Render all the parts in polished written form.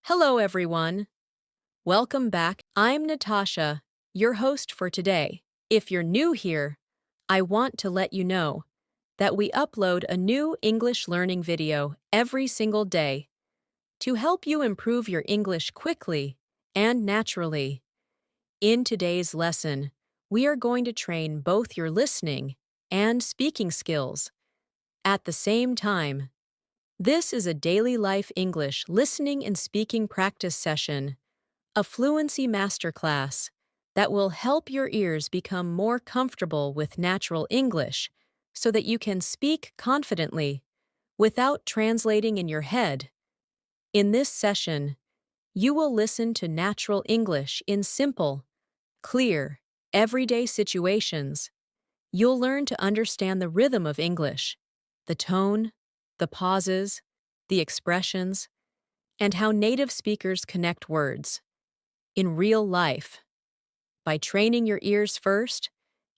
Hello, everyone. Welcome back. I'm Natasha, your host for today. If you're new here, I want to let you know that we upload a new English learning video every single day to help you improve your English quickly and naturally. In today's lesson, we are going to train both your listening and speaking skills at the same time. This is a daily life English listening and speaking practice session, a fluency masterclass that will help your ears become more comfortable with natural English so that you can speak confidently without translating in your head. In this session, you will listen to natural English in simple, clear, everyday situations. You'll learn to understand the rhythm of English, the tone, the pauses, the expressions, and how native speakers connect words in real life. By training your ears first,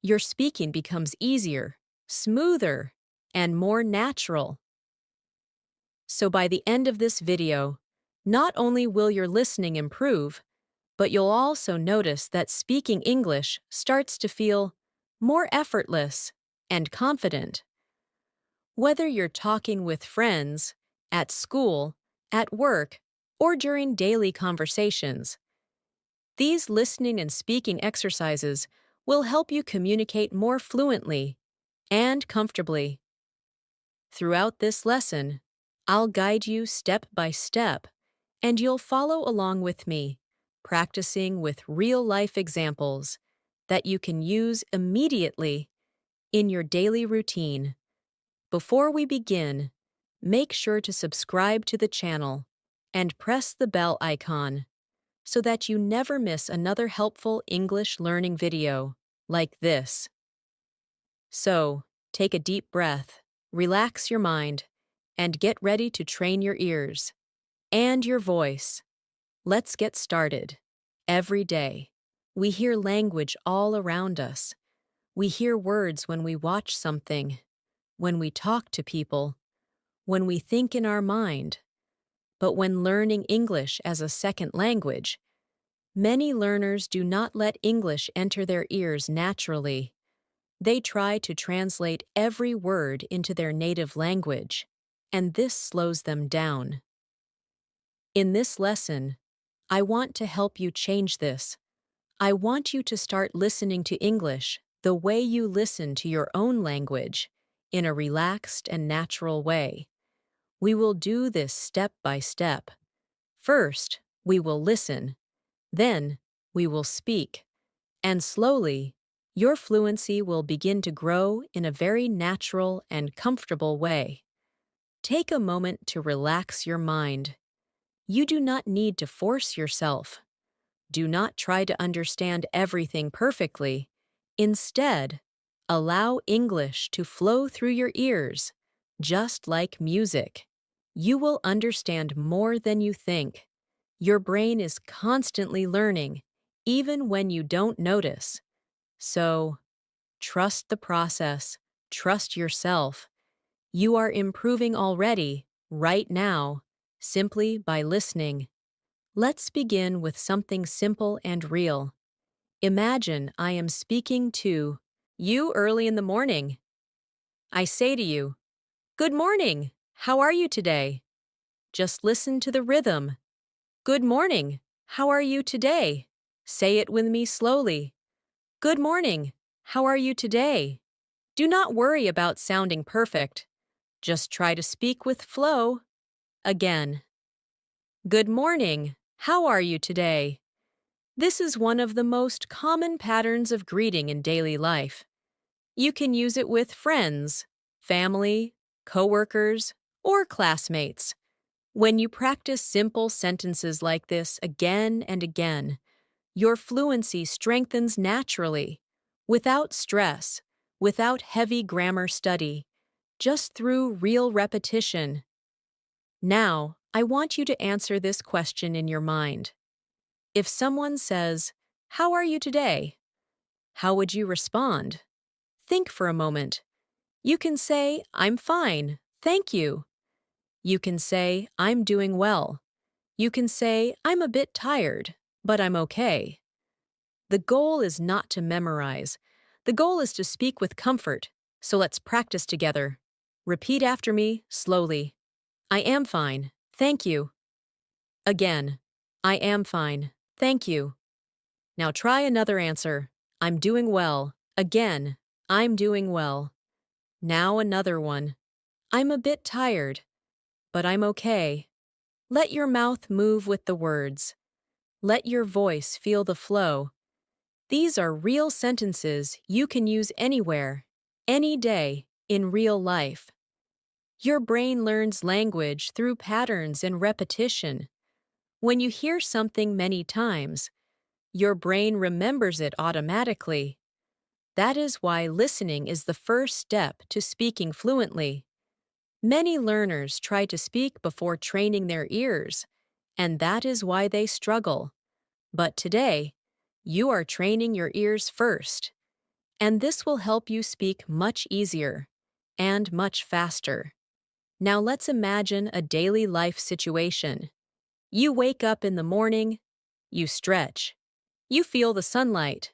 your speaking becomes easier, smoother, and more natural. So by the end of this video, not only will your listening improve, but you'll also notice that speaking English starts to feel more effortless and confident. Whether you're talking with friends, at school, at work, or during daily conversations, these listening and speaking exercises will help you communicate more fluently and comfortably. Throughout this lesson, I'll guide you step by step, and you'll follow along with me, practicing with real-life examples that you can use immediately in your daily routine. Before we begin, make sure to subscribe to the channel and press the bell icon so that you never miss another helpful English learning video like this. So, take a deep breath, relax your mind, and get ready to train your ears and your voice. Let's get started. Every day, we hear language all around us. We hear words when we watch something, when we talk to people, when we think in our mind. But when learning English as a second language, many learners do not let English enter their ears naturally. They try to translate every word into their native language, and this slows them down. In this lesson, I want to help you change this. I want you to start listening to English the way you listen to your own language, in a relaxed and natural way. We will do this step by step. First, we will listen. Then, we will speak. And slowly, your fluency will begin to grow in a very natural and comfortable way. Take a moment to relax your mind. You do not need to force yourself. Do not try to understand everything perfectly. Instead, allow English to flow through your ears, just like music. You will understand more than you think. Your brain is constantly learning, even when you don't notice. So, trust the process, trust yourself. You are improving already, right now, simply by listening. Let's begin with something simple and real. Imagine I am speaking to you early in the morning. I say to you, "Good morning, how are you today?" Just listen to the rhythm. "Good morning, how are you today?" Say it with me slowly. "Good morning, how are you today?" Do not worry about sounding perfect. Just try to speak with flow. Again. "Good morning, how are you today?" This is one of the most common patterns of greeting in daily life. You can use it with friends, family, coworkers, or classmates. When you practice simple sentences like this again and again, your fluency strengthens naturally, without stress, without heavy grammar study, just through real repetition. Now, I want you to answer this question in your mind. If someone says, "How are you today?" How would you respond? Think for a moment. You can say, "I'm fine, thank you." You can say, "I'm doing well." You can say, I'm a bit tired, but I'm okay. The goal is not to memorize. The goal is to speak with comfort. So let's practice together. Repeat after me, slowly. I am fine. Thank you. Again. I am fine. Thank you. Now try another answer. I'm doing well. Again. I'm doing well. Now another one. I'm a bit tired, but I'm okay. Let your mouth move with the words. Let your voice feel the flow. These are real sentences you can use anywhere, any day, in real life. Your brain learns language through patterns and repetition. When you hear something many times, your brain remembers it automatically. That is why listening is the first step to speaking fluently. Many learners try to speak before training their ears, and that is why they struggle. But today, you are training your ears first, and this will help you speak much easier and much faster. Now let's imagine a daily life situation. You wake up in the morning, you stretch, you feel the sunlight,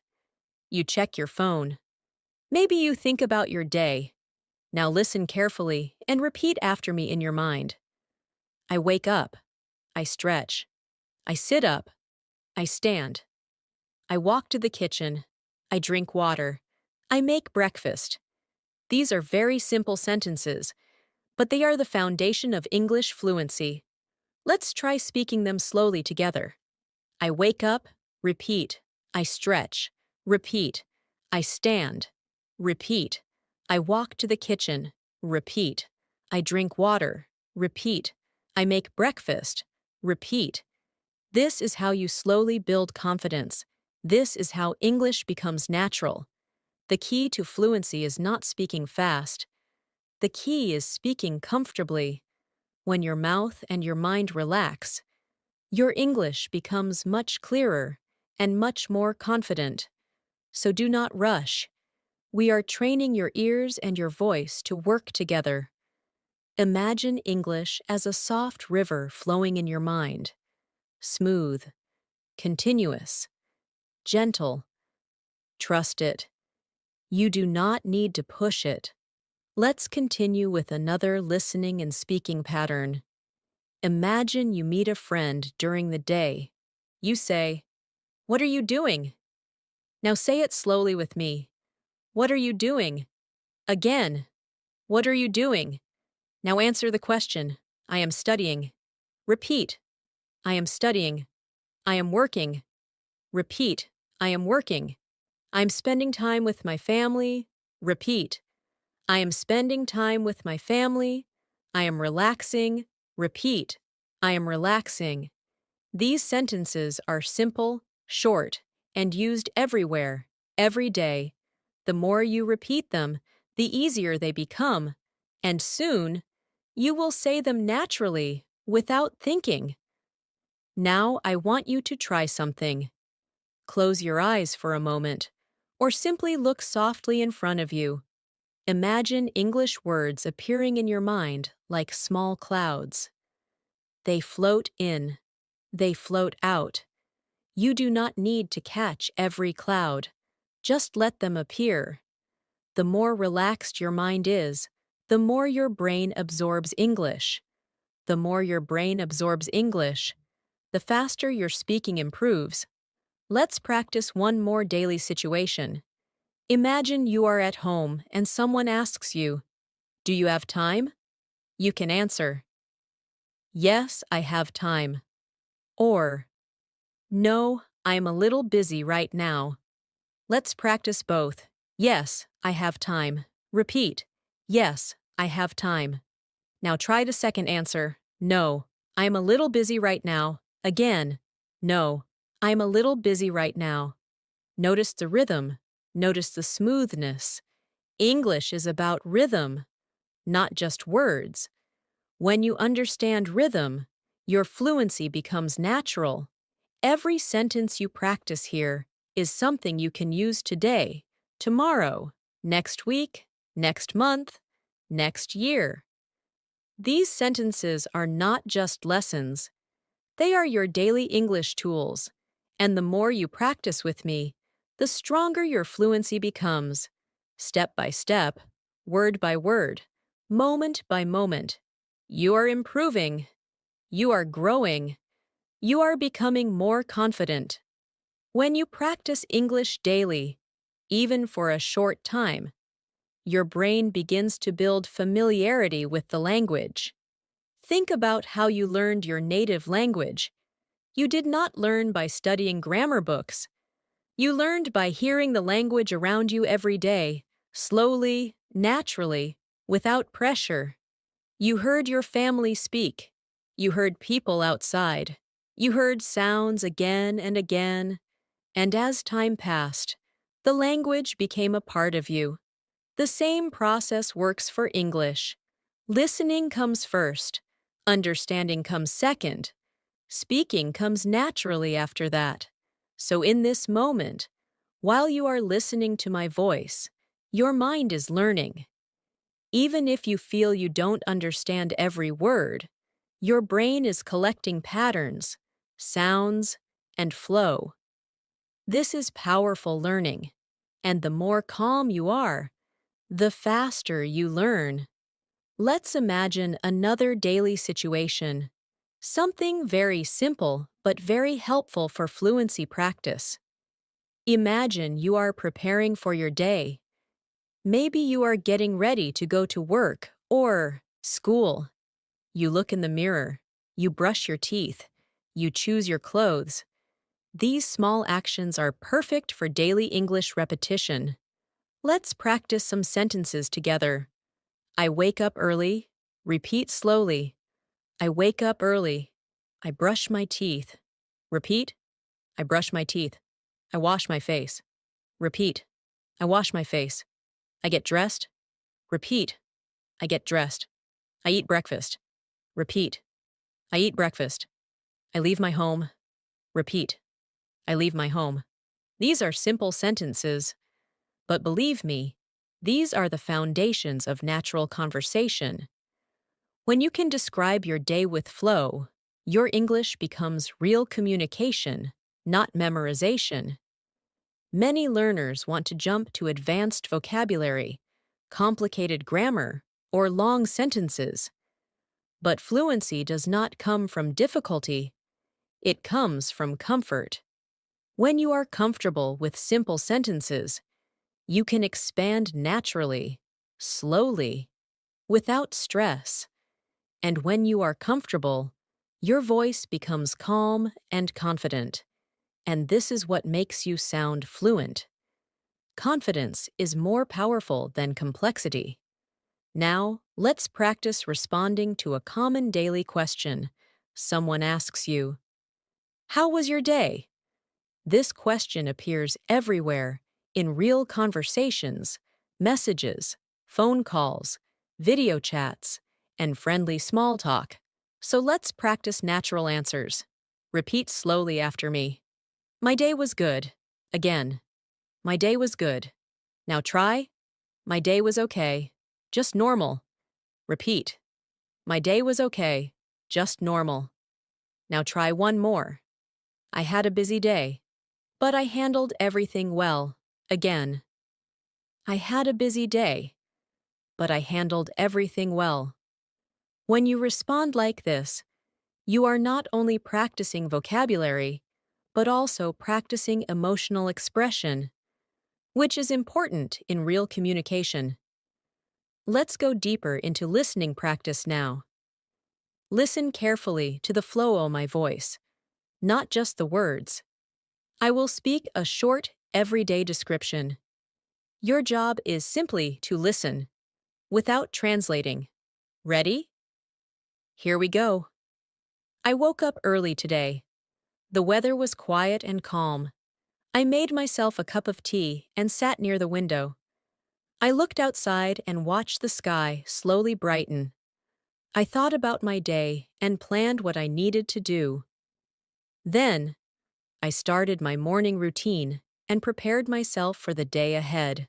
you check your phone. Maybe you think about your day. Now listen carefully and repeat after me in your mind. I wake up, I stretch, I sit up, I stand, I walk to the kitchen, I drink water, I make breakfast. These are very simple sentences, but they are the foundation of English fluency. Let's try speaking them slowly together. I wake up, repeat. I stretch, repeat. I stand, repeat. I walk to the kitchen, repeat. I drink water, repeat. I make breakfast, repeat. This is how you slowly build confidence. This is how English becomes natural. The key to fluency is not speaking fast. The key is speaking comfortably. When your mouth and your mind relax, your English becomes much clearer and much more confident. So do not rush. We are training your ears and your voice to work together. Imagine English as a soft river flowing in your mind. Smooth, continuous, gentle. Trust it. You do not need to push it. Let's continue with another listening and speaking pattern. Imagine you meet a friend during the day. You say, "What are you doing?" Now say it slowly with me. What are you doing? Again. What are you doing? Now answer the question. I am studying. Repeat. I am studying. I am working. Repeat. I am working. I'm spending time with my family. Repeat. I am spending time with my family. I am relaxing. Repeat. I am relaxing. These sentences are simple, short, and used everywhere, every day. The more you repeat them, the easier they become, and soon, you will say them naturally, without thinking. Now I want you to try something. Close your eyes for a moment, or simply look softly in front of you. Imagine English words appearing in your mind like small clouds. They float in. They float out. You do not need to catch every cloud. Just let them appear. The more relaxed your mind is, the more your brain absorbs English. The more your brain absorbs English, the faster your speaking improves. Let's practice one more daily situation. Imagine you are at home and someone asks you, "Do you have time?" You can answer, "Yes, I have time." Or, "No, I'm a little busy right now." Let's practice both. Yes, I have time. Repeat. Yes, I have time. Now try the second answer. No, I'm a little busy right now. Again. No, I'm a little busy right now. Notice the rhythm. Notice the smoothness. English is about rhythm, not just words. When you understand rhythm, your fluency becomes natural. Every sentence you practice here is something you can use today, tomorrow, next week, next month, next year. These sentences are not just lessons. They are your daily English tools, and the more you practice with me, the stronger your fluency becomes. Step by step, word by word, moment by moment. You are improving. You are growing. You are becoming more confident. When you practice English daily, even for a short time, your brain begins to build familiarity with the language. Think about how you learned your native language. You did not learn by studying grammar books. You learned by hearing the language around you every day, slowly, naturally, without pressure. You heard your family speak. You heard people outside. You heard sounds again and again. And as time passed, the language became a part of you. The same process works for English. Listening comes first. Understanding comes second. Speaking comes naturally after that. So in this moment, while you are listening to my voice, your mind is learning. Even if you feel you don't understand every word, your brain is collecting patterns, sounds, and flow. This is powerful learning. And the more calm you are, the faster you learn. Let's imagine another daily situation. Something very simple but very helpful for fluency practice. Imagine you are preparing for your day. Maybe you are getting ready to go to work or school. You look in the mirror. You brush your teeth. You choose your clothes. These small actions are perfect for daily English repetition. Let's practice some sentences together. I wake up early. Repeat slowly. I wake up early. I brush my teeth. Repeat. I brush my teeth. I wash my face. Repeat. I wash my face. I get dressed. Repeat. I get dressed. I eat breakfast. Repeat. I eat breakfast. I leave my home. Repeat. I leave my home. These are simple sentences, but believe me, these are the foundations of natural conversation. When you can describe your day with flow, your English becomes real communication, not memorization. Many learners want to jump to advanced vocabulary, complicated grammar, or long sentences. But fluency does not come from difficulty. It comes from comfort. When you are comfortable with simple sentences, you can expand naturally, slowly, without stress. And when you are comfortable, your voice becomes calm and confident. And this is what makes you sound fluent. Confidence is more powerful than complexity. Now, let's practice responding to a common daily question. Someone asks you, "How was your day?" This question appears everywhere in real conversations, messages, phone calls, video chats, and friendly small talk. So let's practice natural answers. Repeat slowly after me. My day was good. Again. My day was good. Now try. My day was okay. Just normal. Repeat. My day was okay. Just normal. Now try one more. I had a busy day, but I handled everything well. Again. I had a busy day, but I handled everything well. When you respond like this, you are not only practicing vocabulary, but also practicing emotional expression, which is important in real communication. Let's go deeper into listening practice now. Listen carefully to the flow of my voice, not just the words. I will speak a short, everyday description. Your job is simply to listen, without translating. Ready? Here we go. I woke up early today. The weather was quiet and calm. I made myself a cup of tea and sat near the window. I looked outside and watched the sky slowly brighten. I thought about my day and planned what I needed to do. Then, I started my morning routine and prepared myself for the day ahead.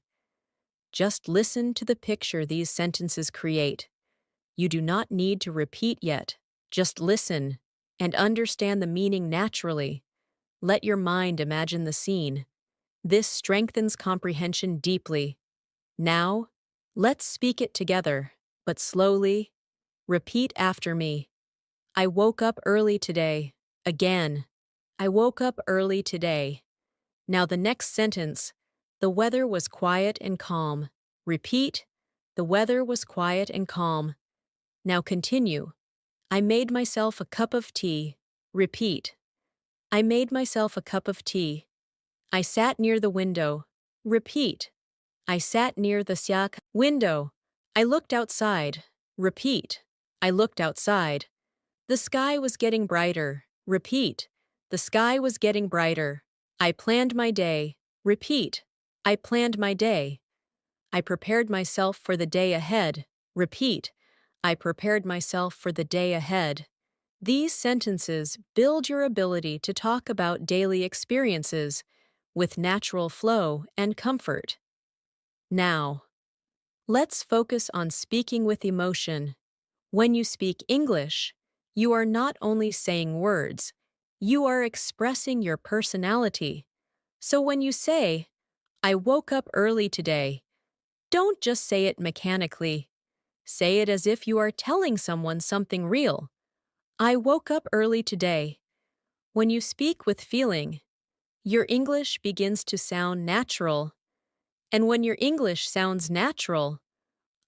Just listen to the picture these sentences create. You do not need to repeat yet. Just listen and understand the meaning naturally. Let your mind imagine the scene. This strengthens comprehension deeply. Now, let's speak it together, but slowly. Repeat after me. I woke up early today. Again. I woke up early today. Now the next sentence. The weather was quiet and calm. Repeat. The weather was quiet and calm. Now continue. I made myself a cup of tea. Repeat. I made myself a cup of tea. I sat near the window. Repeat. I sat near the siak window. I looked outside. Repeat. I looked outside. The sky was getting brighter. Repeat. The sky was getting brighter. I planned my day. Repeat. I planned my day. I prepared myself for the day ahead. Repeat. I prepared myself for the day ahead. These sentences build your ability to talk about daily experiences with natural flow and comfort. Now, let's focus on speaking with emotion. When you speak English, you are not only saying words, you are expressing your personality. So when you say, I woke up early today, don't just say it mechanically. Say it as if you are telling someone something real. I woke up early today. When you speak with feeling, your English begins to sound natural. And when your English sounds natural,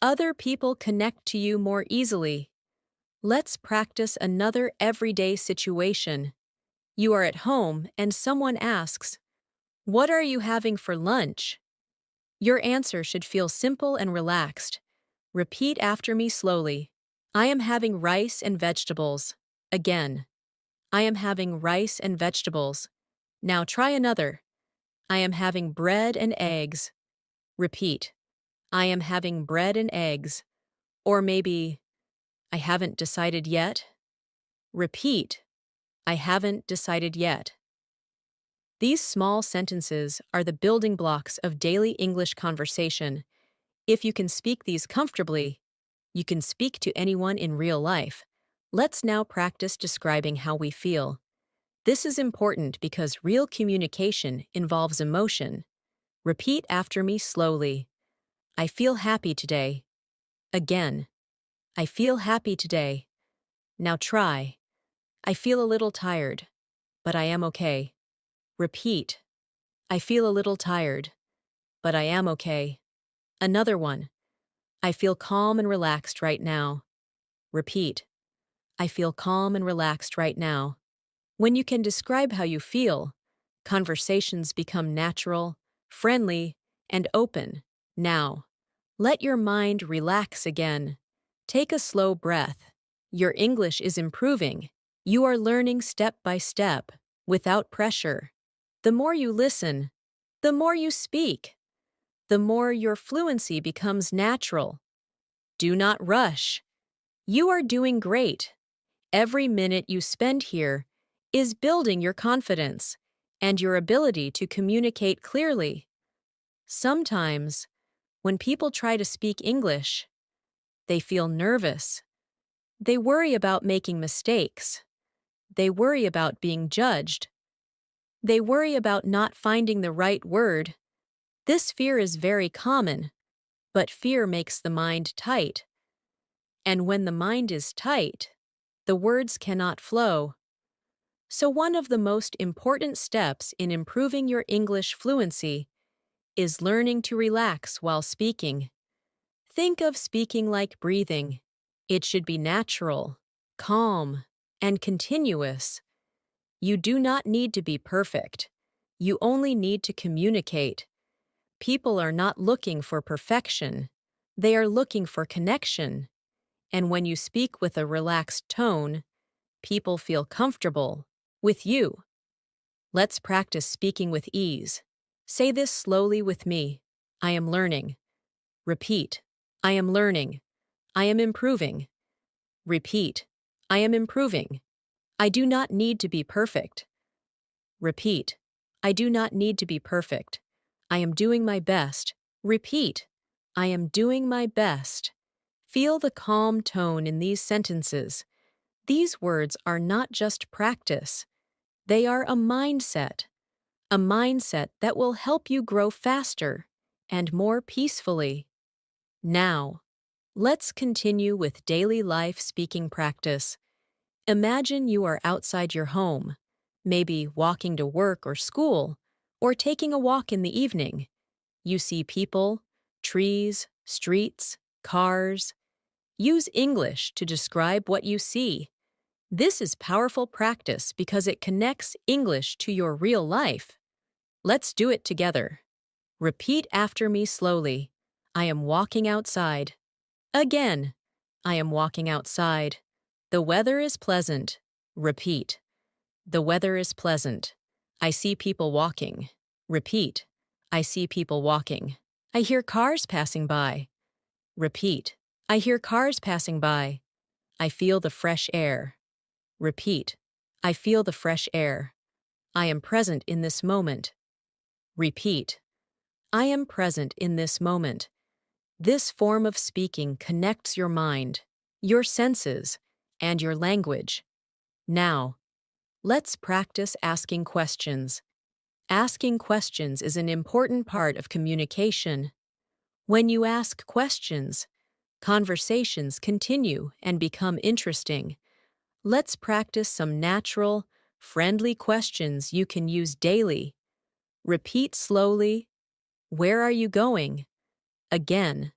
other people connect to you more easily. Let's practice another everyday situation. You are at home and someone asks, what are you having for lunch? Your answer should feel simple and relaxed. Repeat after me slowly. I am having rice and vegetables. Again. I am having rice and vegetables. Now try another. I am having bread and eggs. Repeat. I am having bread and eggs. Or maybe, I haven't decided yet. Repeat. I haven't decided yet. These small sentences are the building blocks of daily English conversation. If you can speak these comfortably, you can speak to anyone in real life. Let's now practice describing how we feel. This is important because real communication involves emotion. Repeat after me slowly. I feel happy today. Again. I feel happy today. Now try. I feel a little tired, but I am okay. Repeat. I feel a little tired, but I am okay. Another one. I feel calm and relaxed right now. Repeat. I feel calm and relaxed right now. When you can describe how you feel, conversations become natural, friendly, and open. Now, let your mind relax again. Take a slow breath. Your English is improving. You are learning step by step, without pressure. The more you listen, the more you speak, the more your fluency becomes natural. Do not rush. You are doing great. Every minute you spend here is building your confidence and your ability to communicate clearly. Sometimes, when people try to speak English, they feel nervous. They worry about making mistakes. They worry about being judged. They worry about not finding the right word. This fear is very common, but fear makes the mind tight. And when the mind is tight, the words cannot flow. So one of the most important steps in improving your English fluency is learning to relax while speaking. Think of speaking like breathing. It should be natural, calm, and continuous. You do not need to be perfect. You only need to communicate. People are not looking for perfection. They are looking for connection. And when you speak with a relaxed tone, people feel comfortable with you. Let's practice speaking with ease. Say this slowly with me. I am learning. Repeat. I am learning. I am improving. Repeat. I am improving. I do not need to be perfect. Repeat. I do not need to be perfect. I am doing my best. Repeat. I am doing my best. Feel the calm tone in these sentences. These words are not just practice, they are a mindset that will help you grow faster and more peacefully. Now, let's continue with daily life speaking practice. Imagine you are outside your home, maybe walking to work or school, or taking a walk in the evening. You see people, trees, streets, cars. Use English to describe what you see. This is powerful practice because it connects English to your real life. Let's do it together. Repeat after me slowly. I am walking outside. Again. I am walking outside. The weather is pleasant. Repeat. The weather is pleasant. I see people walking. Repeat. I see people walking. I hear cars passing by. Repeat. I hear cars passing by. I feel the fresh air. Repeat. I feel the fresh air. I am present in this moment. Repeat. I am present in this moment. This form of speaking connects your mind, your senses, and your language. Now, let's practice asking questions. Asking questions is an important part of communication. When you ask questions, conversations continue and become interesting. Let's practice some natural, friendly questions you can use daily. Repeat slowly. Where are you going? Again.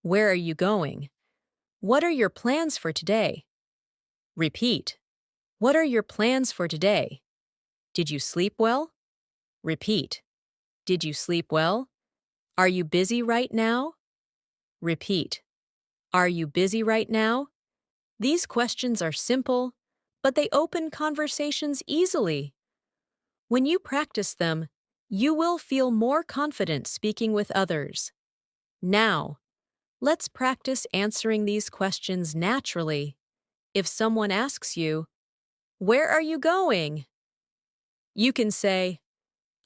Where are you going? What are your plans for today? Repeat. What are your plans for today? Did you sleep well? Repeat. Did you sleep well? Are you busy right now? Repeat. Are you busy right now? These questions are simple, but they open conversations easily. When you practice them, you will feel more confident speaking with others. Now, let's practice answering these questions naturally. If someone asks you, "Where are you going?" you can say,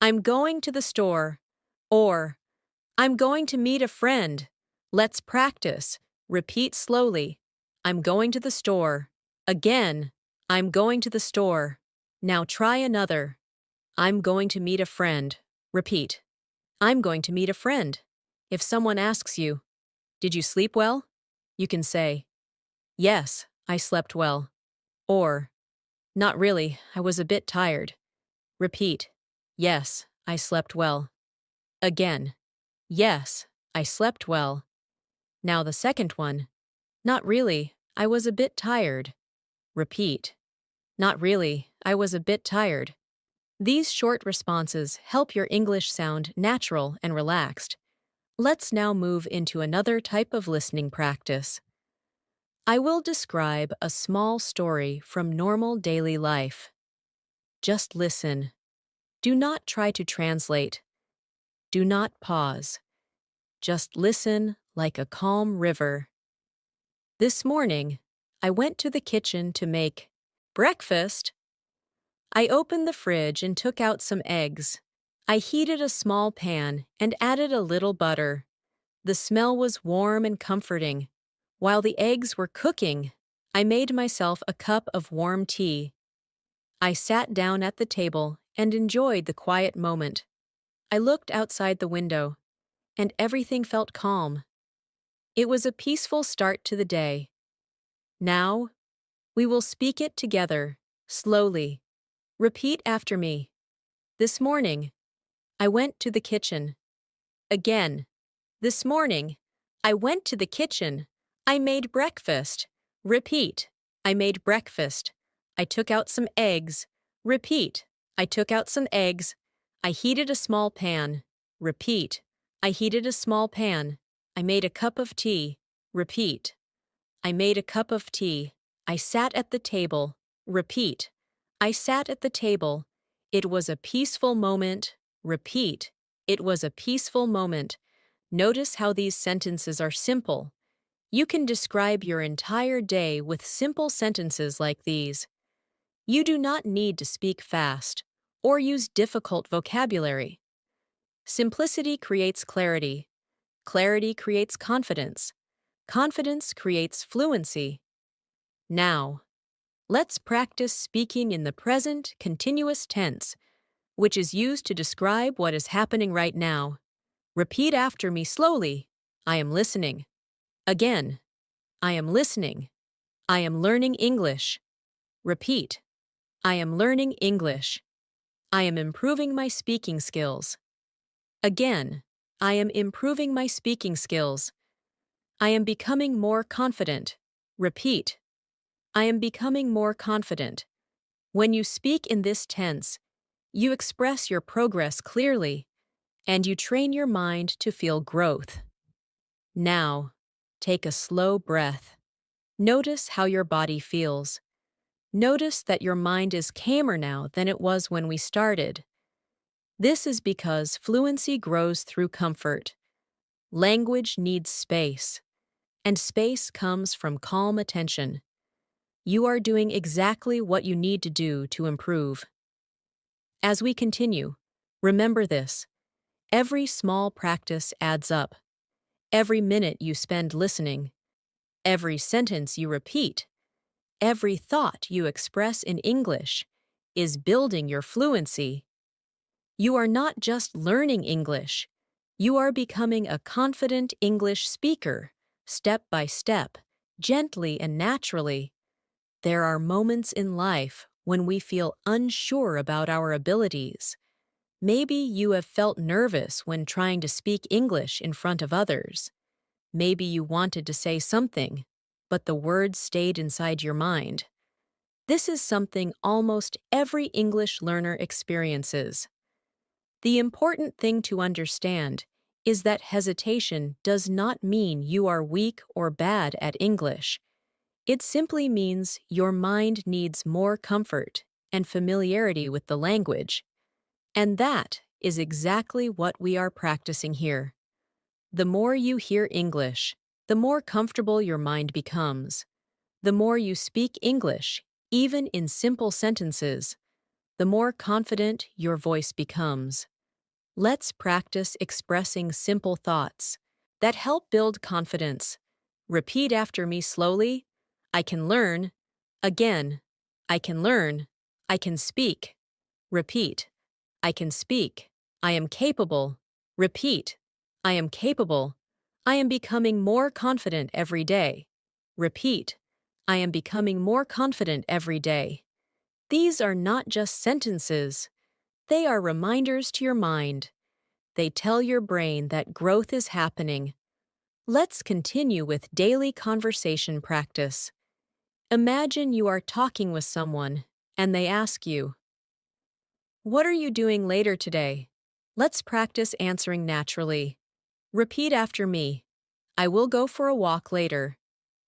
"I'm going to the store," or "I'm going to meet a friend." Let's practice. Repeat slowly. I'm going to the store. Again, I'm going to the store. Now try another. I'm going to meet a friend. Repeat. I'm going to meet a friend. If someone asks you, "Did you sleep well?" you can say, "Yes, I slept well." Or, "Not really, I was a bit tired." Repeat. Yes, I slept well. Again. Yes, I slept well. Now the second one. Not really, I was a bit tired. Repeat. Not really, I was a bit tired. These short responses help your English sound natural and relaxed. Let's now move into another type of listening practice. I will describe a small story from normal daily life. Just listen. Do not try to translate. Do not pause. Just listen like a calm river. This morning, I went to the kitchen to make breakfast. I opened the fridge and took out some eggs. I heated a small pan and added a little butter. The smell was warm and comforting. While the eggs were cooking, I made myself a cup of warm tea. I sat down at the table and enjoyed the quiet moment. I looked outside the window, and everything felt calm. It was a peaceful start to the day. Now, we will speak it together, slowly. Repeat after me. This morning, I went to the kitchen. Again. This morning, I went to the kitchen. I made breakfast. Repeat. I made breakfast. I took out some eggs. Repeat. I took out some eggs. I heated a small pan. Repeat. I heated a small pan. I made a cup of tea. Repeat. I made a cup of tea. I sat at the table. Repeat. I sat at the table. It was a peaceful moment. Repeat. It was a peaceful moment. Notice how these sentences are simple. You can describe your entire day with simple sentences like these. You do not need to speak fast or use difficult vocabulary. Simplicity creates clarity. Clarity creates confidence. Confidence creates fluency. Now, Let's practice speaking in the present continuous tense, which is used to describe what is happening right now. Repeat after me slowly. I am listening. Again. I am listening. I am learning English. Repeat. I am learning English. I am improving my speaking skills. Again. I am improving my speaking skills. I am becoming more confident. Repeat. I am becoming more confident. When you speak in this tense, you express your progress clearly, and you train your mind to feel growth. Now, take a slow breath. Notice how your body feels. Notice that your mind is calmer now than it was when we started. This is because fluency grows through comfort. Language needs space, and space comes from calm attention. You are doing exactly what you need to do to improve. As we continue, remember this. Every small practice adds up. Every minute you spend listening, every sentence you repeat, every thought you express in English is building your fluency. You are not just learning English, you are becoming a confident English speaker, step by step, gently and naturally. There are moments in life when we feel unsure about our abilities. Maybe you have felt nervous when trying to speak English in front of others. Maybe you wanted to say something, but the words stayed inside your mind. This is something almost every English learner experiences. The important thing to understand is that hesitation does not mean you are weak or bad at English. It simply means your mind needs more comfort and familiarity with the language. And that is exactly what we are practicing here. The more you hear English, the more comfortable your mind becomes. The more you speak English, even in simple sentences, the more confident your voice becomes. Let's practice expressing simple thoughts that help build confidence. Repeat after me slowly. I can learn. Again. I can learn. I can speak. Repeat. I can speak. I am capable. Repeat. I am capable. I am becoming more confident every day. Repeat. I am becoming more confident every day. These are not just sentences. They are reminders to your mind. They tell your brain that growth is happening. Let's continue with daily conversation practice. Imagine you are talking with someone, and they ask you, "What are you doing later today?" Let's practice answering naturally. Repeat after me. I will go for a walk later.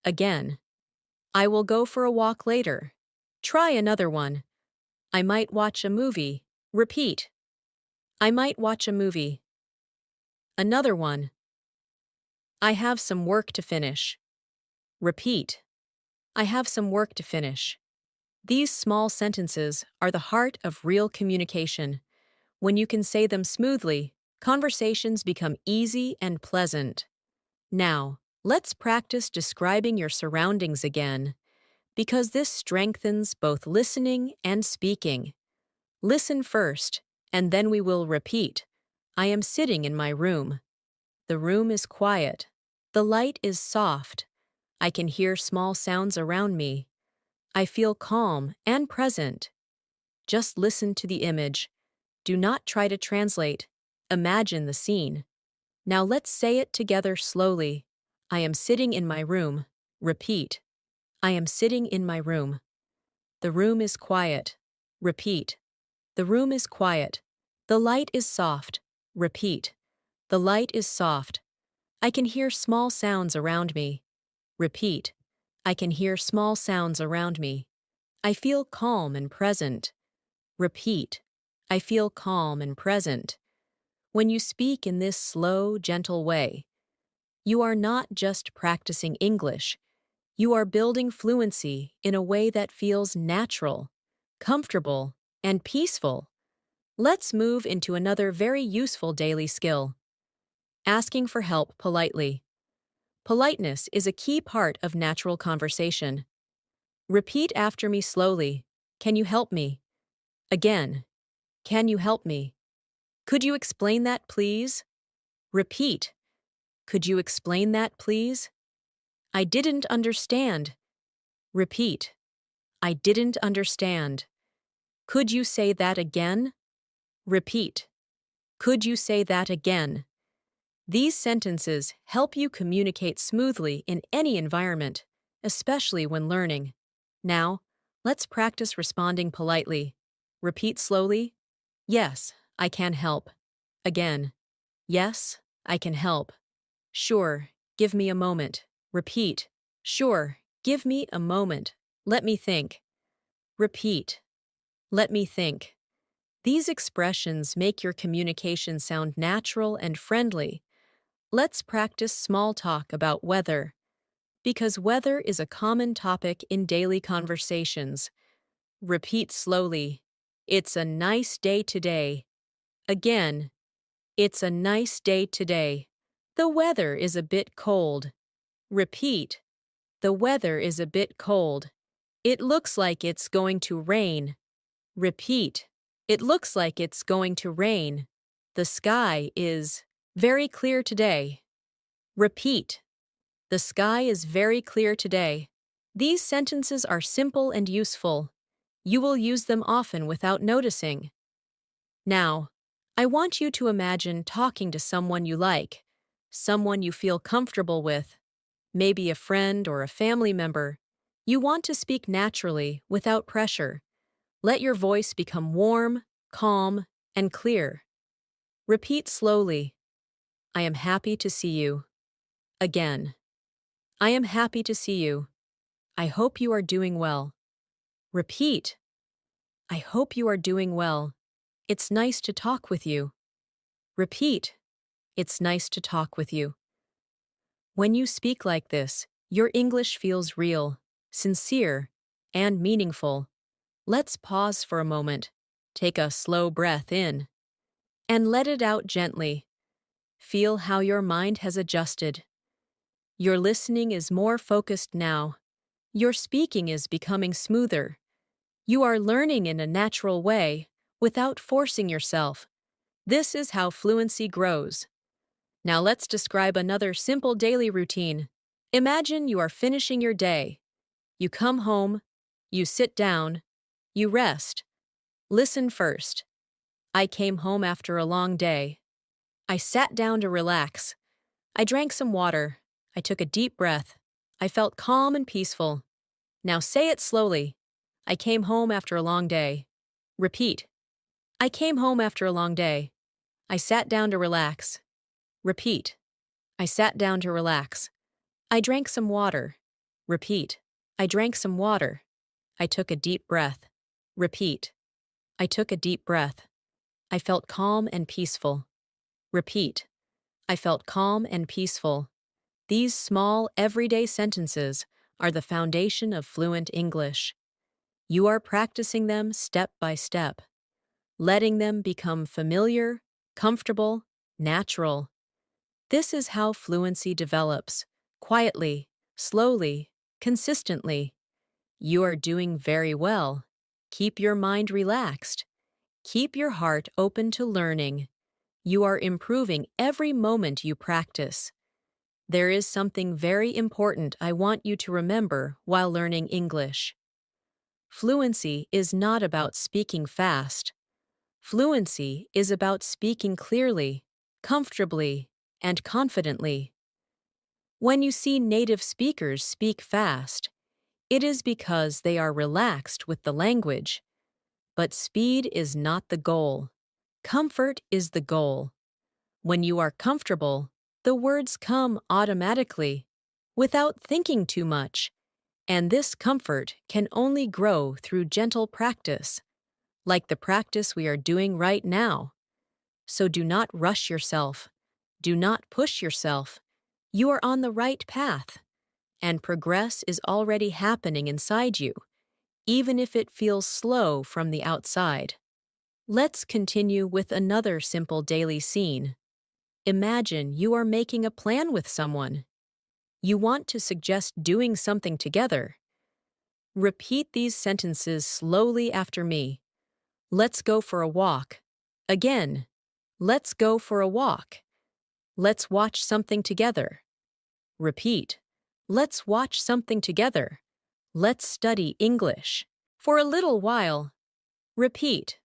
Again. I will go for a walk later. Try another one. I might watch a movie. Repeat. I might watch a movie. Another one. I have some work to finish. Repeat. I have some work to finish. These small sentences are the heart of real communication. When you can say them smoothly, conversations become easy and pleasant. Now, let's practice describing your surroundings again, because this strengthens both listening and speaking. Listen first, and then we will repeat. I am sitting in my room. The room is quiet. The light is soft. I can hear small sounds around me. I feel calm and present. Just listen to the image. Do not try to translate. Imagine the scene. Now let's say it together slowly. I am sitting in my room. Repeat. I am sitting in my room. The room is quiet. Repeat. The room is quiet. The light is soft. Repeat. The light is soft. I can hear small sounds around me. Repeat. I can hear small sounds around me. I feel calm and present. Repeat. I feel calm and present. When you speak in this slow, gentle way, you are not just practicing English. You are building fluency in a way that feels natural, comfortable, and peaceful. Let's move into another very useful daily skill. Asking for help politely. Politeness is a key part of natural conversation. Repeat after me slowly. Can you help me? Again. Can you help me? Could you explain that, please? Repeat. Could you explain that, please? I didn't understand. Repeat. I didn't understand. Could you say that again? Repeat. Could you say that again? These sentences help you communicate smoothly in any environment, especially when learning. Now, let's practice responding politely. Repeat slowly. Yes, I can help. Again. Yes, I can help. Sure, give me a moment. Repeat. Sure, give me a moment. Let me think. Repeat. Let me think. These expressions make your communication sound natural and friendly. Let's practice small talk about weather, because weather is a common topic in daily conversations. Repeat slowly. It's a nice day today. Again. It's a nice day today. The weather is a bit cold. Repeat. The weather is a bit cold. It looks like it's going to rain. Repeat. It looks like it's going to rain. The sky is very clear today. Repeat. The sky is very clear today. These sentences are simple and useful. You will use them often without noticing. Now, I want you to imagine talking to someone you like, someone you feel comfortable with, maybe a friend or a family member. You want to speak naturally, without pressure. Let your voice become warm, calm, and clear. Repeat slowly. I am happy to see you. Again. I am happy to see you. I hope you are doing well. Repeat. I hope you are doing well. It's nice to talk with you. Repeat. It's nice to talk with you. When you speak like this, your English feels real, sincere, and meaningful. Let's pause for a moment. Take a slow breath in and let it out gently. Feel how your mind has adjusted. Your listening is more focused now. Your speaking is becoming smoother. You are learning in a natural way, without forcing yourself. This is how fluency grows. Now let's describe another simple daily routine. Imagine you are finishing your day. You come home, you sit down, you rest. Listen first. I came home after a long day. I sat down to relax. I drank some water. I took a deep breath. I felt calm and peaceful. Now say it slowly. I came home after a long day. Repeat. I came home after a long day. I sat down to relax. Repeat. I sat down to relax. I drank some water. Repeat. I drank some water. I took a deep breath. Repeat. I took a deep breath. I felt calm and peaceful. Repeat. I felt calm and peaceful. These small, everyday sentences are the foundation of fluent English. You are practicing them step by step, letting them become familiar, comfortable, natural. This is how fluency develops, quietly, slowly, consistently. You are doing very well. Keep your mind relaxed. Keep your heart open to learning. You are improving every moment you practice. There is something very important I want you to remember while learning English. Fluency is not about speaking fast. Fluency is about speaking clearly, comfortably, and confidently. When you see native speakers speak fast, it is because they are relaxed with the language. But speed is not the goal. Comfort is the goal. When you are comfortable, the words come automatically, without thinking too much, and this comfort can only grow through gentle practice, like the practice we are doing right now. So do not rush yourself. Do not push yourself. You are on the right path, and progress is already happening inside you, even if it feels slow from the outside. Let's continue with another simple daily scene. Imagine you are making a plan with someone. You want to suggest doing something together. Repeat these sentences slowly after me. Let's go for a walk. Again. Let's go for a walk. Let's watch something together. Repeat. Let's watch something together. Let's study English. For a little while. Repeat.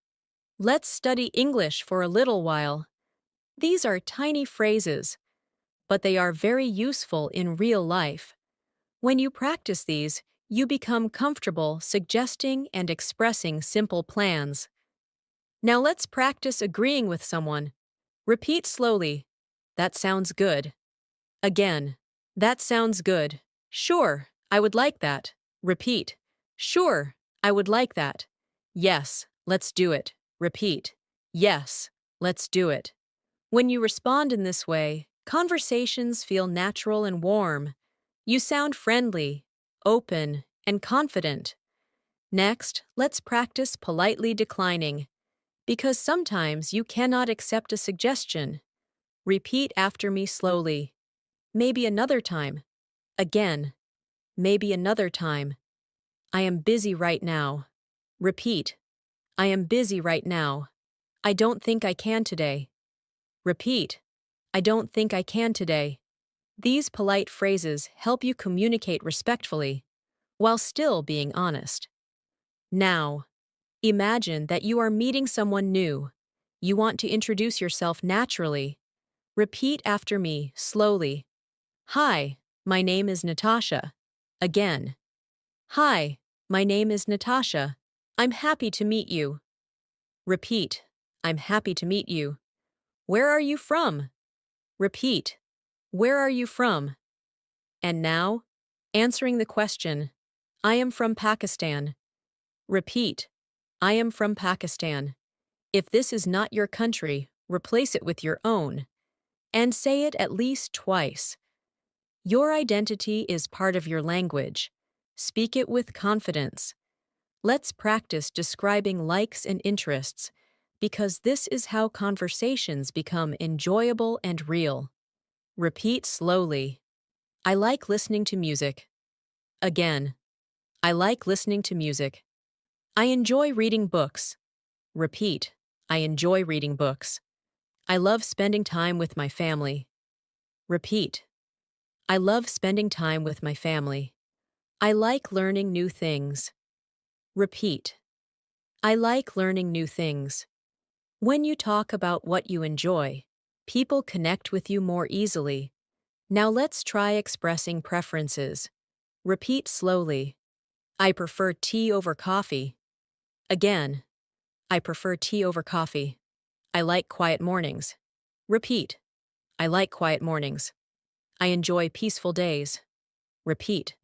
Let's study English for a little while. These are tiny phrases, but they are very useful in real life. When you practice these, you become comfortable suggesting and expressing simple plans. Now let's practice agreeing with someone. Repeat slowly. That sounds good. Again. That sounds good. Sure, I would like that. Repeat. Sure, I would like that. Yes, let's do it. Repeat. Yes, let's do it. When you respond in this way, conversations feel natural and warm. You sound friendly, open, and confident. Next, let's practice politely declining. Because sometimes you cannot accept a suggestion. Repeat after me slowly. Maybe another time. Again. Maybe another time. I am busy right now. Repeat. I am busy right now. I don't think I can today. Repeat. I don't think I can today. These polite phrases help you communicate respectfully, while still being honest. Now, imagine that you are meeting someone new. You want to introduce yourself naturally. Repeat after me, slowly. Hi, my name is Natasha. Again. Hi, my name is Natasha. I'm happy to meet you. Repeat. I'm happy to meet you. Where are you from? Repeat. Where are you from? And now, answering the question. I am from Pakistan. Repeat. I am from Pakistan. If this is not your country, replace it with your own. And say it at least twice. Your identity is part of your language. Speak it with confidence. Let's practice describing likes and interests, because this is how conversations become enjoyable and real. Repeat slowly. I like listening to music. Again. I like listening to music. I enjoy reading books. Repeat. I enjoy reading books. I love spending time with my family. Repeat. I love spending time with my family. I like learning new things. Repeat. I like learning new things. When you talk about what you enjoy, people connect with you more easily. Now let's try expressing preferences. Repeat slowly. I prefer tea over coffee. Again. I prefer tea over coffee. I like quiet mornings. Repeat. I like quiet mornings. I enjoy peaceful days. Repeat.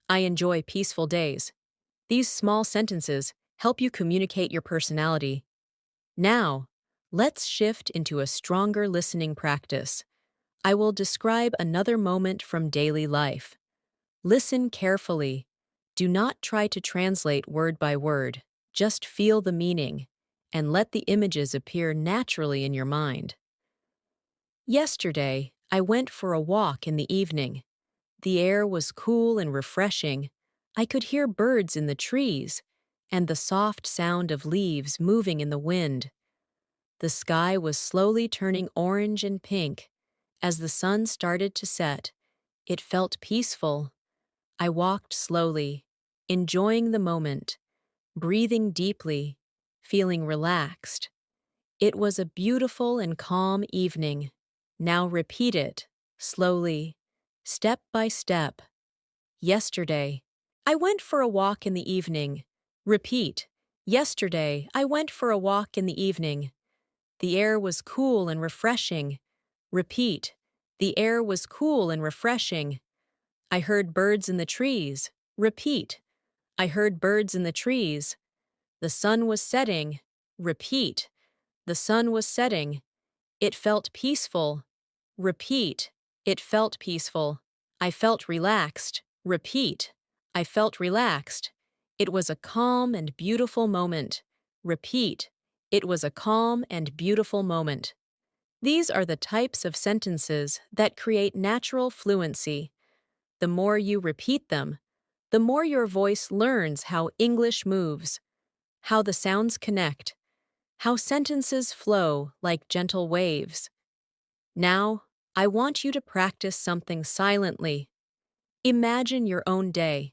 I enjoy peaceful days. These small sentences help you communicate your personality. Now, let's shift into a stronger listening practice. I will describe another moment from daily life. Listen carefully. Do not try to translate word by word. Just feel the meaning, and let the images appear naturally in your mind. Yesterday, I went for a walk in the evening. The air was cool and refreshing. I could hear birds in the trees, and the soft sound of leaves moving in the wind. The sky was slowly turning orange and pink. As the sun started to set, it felt peaceful. I walked slowly, enjoying the moment, breathing deeply, feeling relaxed. It was a beautiful and calm evening. Now repeat it, slowly, step by step. Yesterday, I went for a walk in the evening. Repeat. Yesterday, I went for a walk in the evening. The air was cool and refreshing. Repeat. The air was cool and refreshing. I heard birds in the trees. Repeat. I heard birds in the trees. The sun was setting. Repeat. The sun was setting. It felt peaceful. Repeat. It felt peaceful. I felt relaxed. Repeat. I felt relaxed. It was a calm and beautiful moment. Repeat. It was a calm and beautiful moment. These are the types of sentences that create natural fluency. The more you repeat them, the more your voice learns how English moves, how the sounds connect, how sentences flow like gentle waves. Now, I want you to practice something silently. Imagine your own day.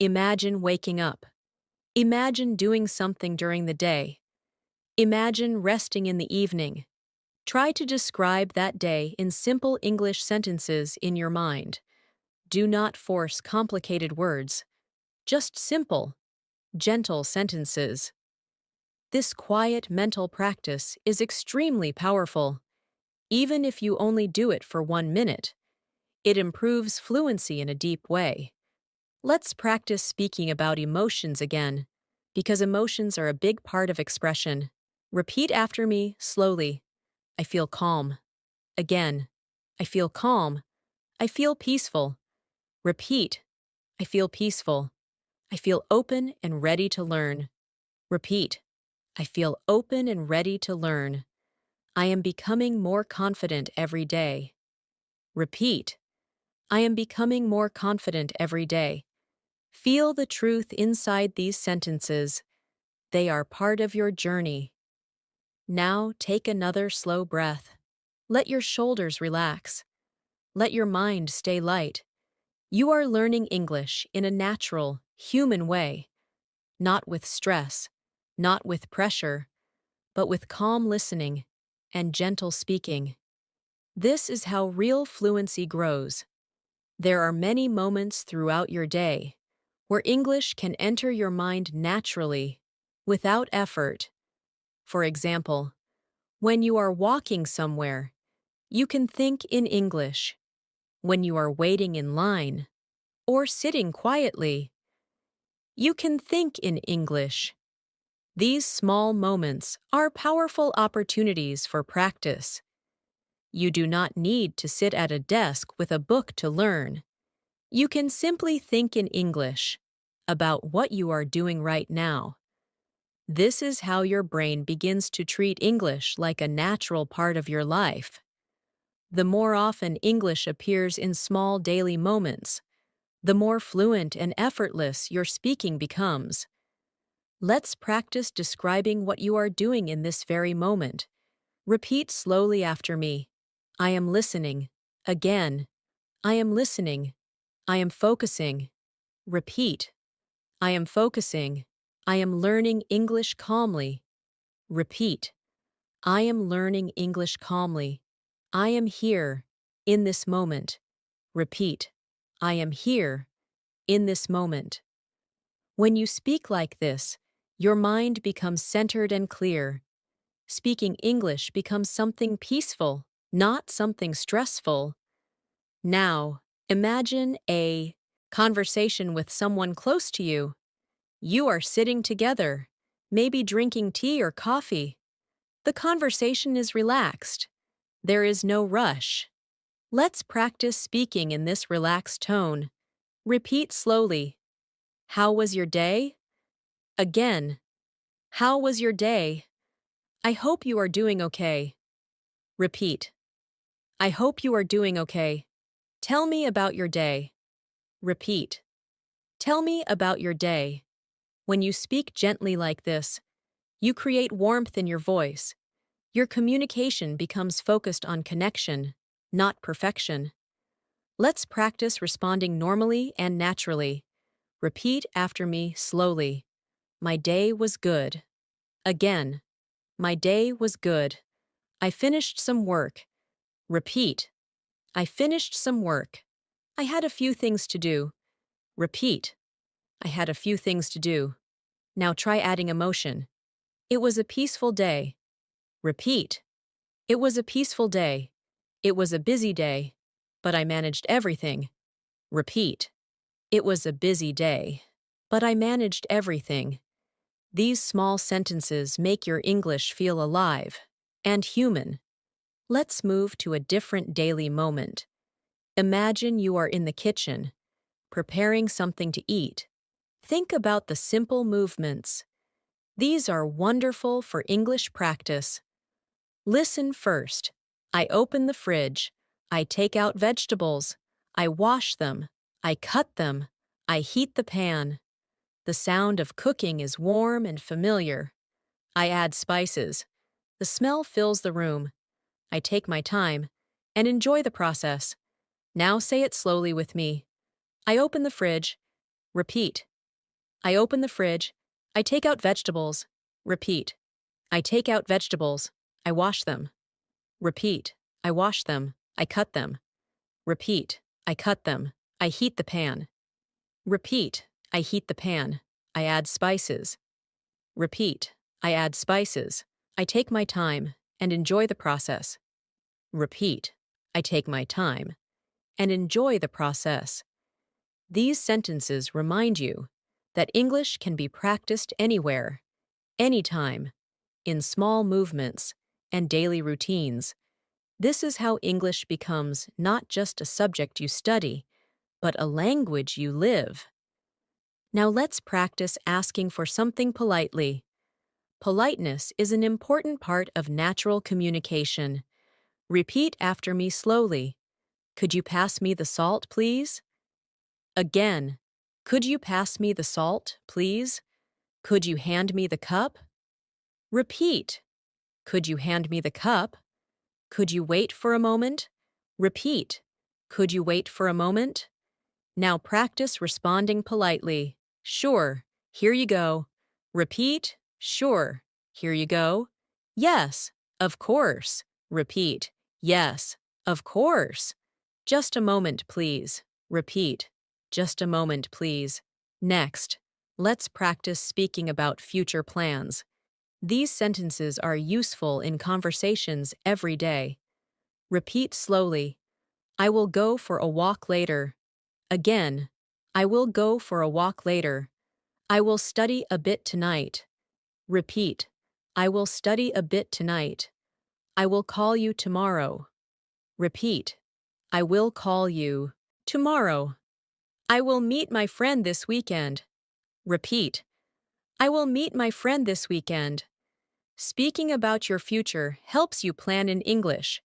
Imagine waking up. Imagine doing something during the day. Imagine resting in the evening. Try to describe that day in simple English sentences in your mind. Do not force complicated words. Just simple, gentle sentences. This quiet mental practice is extremely powerful. Even if you only do it for 1 minute, it improves fluency in a deep way. Let's practice speaking about emotions again, because emotions are a big part of expression. Repeat after me slowly. I feel calm. Again. I feel calm. I feel peaceful. Repeat. I feel peaceful. I feel open and ready to learn. Repeat. I feel open and ready to learn. I am becoming more confident every day. Repeat. I am becoming more confident every day. Feel the truth inside these sentences. They are part of your journey. Now take another slow breath. Let your shoulders relax. Let your mind stay light. You are learning English in a natural, human way, not with stress, not with pressure, but with calm listening and gentle speaking. This is how real fluency grows. There are many moments throughout your day where English can enter your mind naturally, without effort. For example, when you are walking somewhere, you can think in English. When you are waiting in line, or sitting quietly, you can think in English. These small moments are powerful opportunities for practice. You do not need to sit at a desk with a book to learn. You can simply think in English about what you are doing right now. This is how your brain begins to treat English like a natural part of your life. The more often English appears in small daily moments, the more fluent and effortless your speaking becomes. Let's practice describing what you are doing in this very moment. Repeat slowly after me. I am listening. Again. I am listening. I am focusing. Repeat. I am focusing. I am learning English calmly. Repeat. I am learning English calmly. I am here, in this moment. Repeat. I am here, in this moment. When you speak like this, your mind becomes centered and clear. Speaking English becomes something peaceful, not something stressful. Now, imagine a conversation with someone close to you. You are sitting together, maybe drinking tea or coffee. The conversation is relaxed. There is no rush. Let's practice speaking in this relaxed tone. Repeat slowly. How was your day? Again. How was your day? I hope you are doing okay. Repeat. I hope you are doing okay. Tell me about your day. Repeat. Tell me about your day. When you speak gently like this, you create warmth in your voice. Your communication becomes focused on connection, not perfection. Let's practice responding normally and naturally. Repeat after me slowly. My day was good. Again. My day was good. I finished some work. Repeat. I finished some work. I had a few things to do. Repeat. I had a few things to do. Now try adding emotion. It was a peaceful day. Repeat. It was a peaceful day. It was a busy day. But I managed everything. Repeat. It was a busy day. But I managed everything. These small sentences make your English feel alive and human. Let's move to a different daily moment. Imagine you are in the kitchen, preparing something to eat. Think about the simple movements. These are wonderful for English practice. Listen first. I open the fridge. I take out vegetables. I wash them. I cut them. I heat the pan. The sound of cooking is warm and familiar. I add spices. The smell fills the room. I take my time and enjoy the process. Now say it slowly with me. I open the fridge. Repeat. I open the fridge. I take out vegetables. Repeat. I take out vegetables. I wash them. Repeat. I wash them. I cut them. Repeat. I cut them. I heat the pan. Repeat. I heat the pan. I add spices. Repeat. I add spices. I take my time and enjoy the process. Repeat. I take my time and enjoy the process. These sentences remind you that English can be practiced anywhere, anytime, in small movements and daily routines. This is how English becomes not just a subject you study, but a language you live. Now let's practice asking for something politely. Politeness is an important part of natural communication. Repeat after me slowly. Could you pass me the salt, please? Again. Could you pass me the salt, please? Could you hand me the cup? Repeat. Could you hand me the cup? Could you wait for a moment? Repeat. Could you wait for a moment? Now practice responding politely. Sure. Here you go. Repeat. Sure. Here you go. Yes. Of course. Repeat. Yes. Of course. Just a moment, please. Repeat. Just a moment, please. Next, let's practice speaking about future plans. These sentences are useful in conversations every day. Repeat slowly. I will go for a walk later. Again. I will go for a walk later. I will study a bit tonight. Repeat. I will study a bit tonight. I will call you tomorrow. Repeat. I will call you tomorrow. I will meet my friend this weekend. Repeat. I will meet my friend this weekend. Speaking about your future helps you plan in English,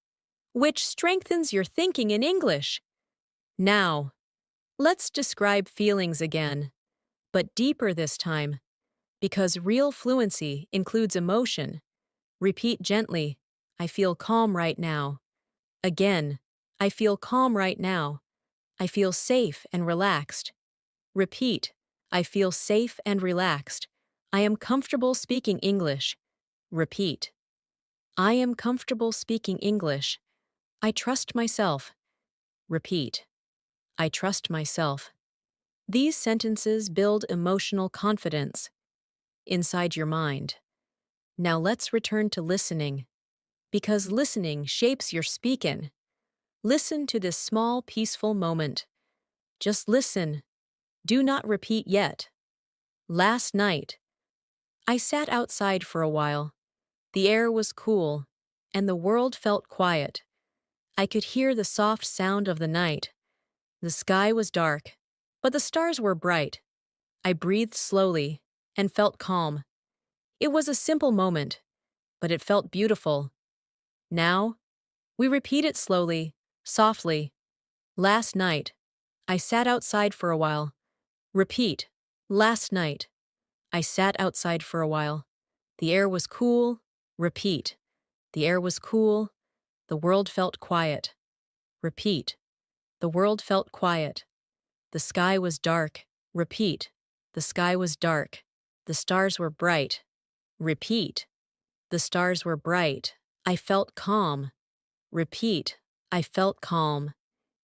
which strengthens your thinking in English. Now, let's describe feelings again, but deeper this time, because real fluency includes emotion. Repeat gently, I feel calm right now. Again, I feel calm right now. I feel safe and relaxed. Repeat, I feel safe and relaxed. I am comfortable speaking English. Repeat, I am comfortable speaking English. I trust myself. Repeat, I trust myself. These sentences build emotional confidence inside your mind. Now let's return to listening, because listening shapes your speaking. Listen to this small, peaceful moment. Just listen. Do not repeat yet. Last night, I sat outside for a while. The air was cool, and the world felt quiet. I could hear the soft sound of the night. The sky was dark, but the stars were bright. I breathed slowly and felt calm. It was a simple moment, but it felt beautiful. Now, we repeat it slowly, softly. Last night, I sat outside for a while. Repeat. Last night, I sat outside for a while. The air was cool. Repeat. The air was cool. The world felt quiet. Repeat. The world felt quiet. The sky was dark. Repeat. The sky was dark. The stars were bright. Repeat. The stars were bright. I felt calm. Repeat. I felt calm.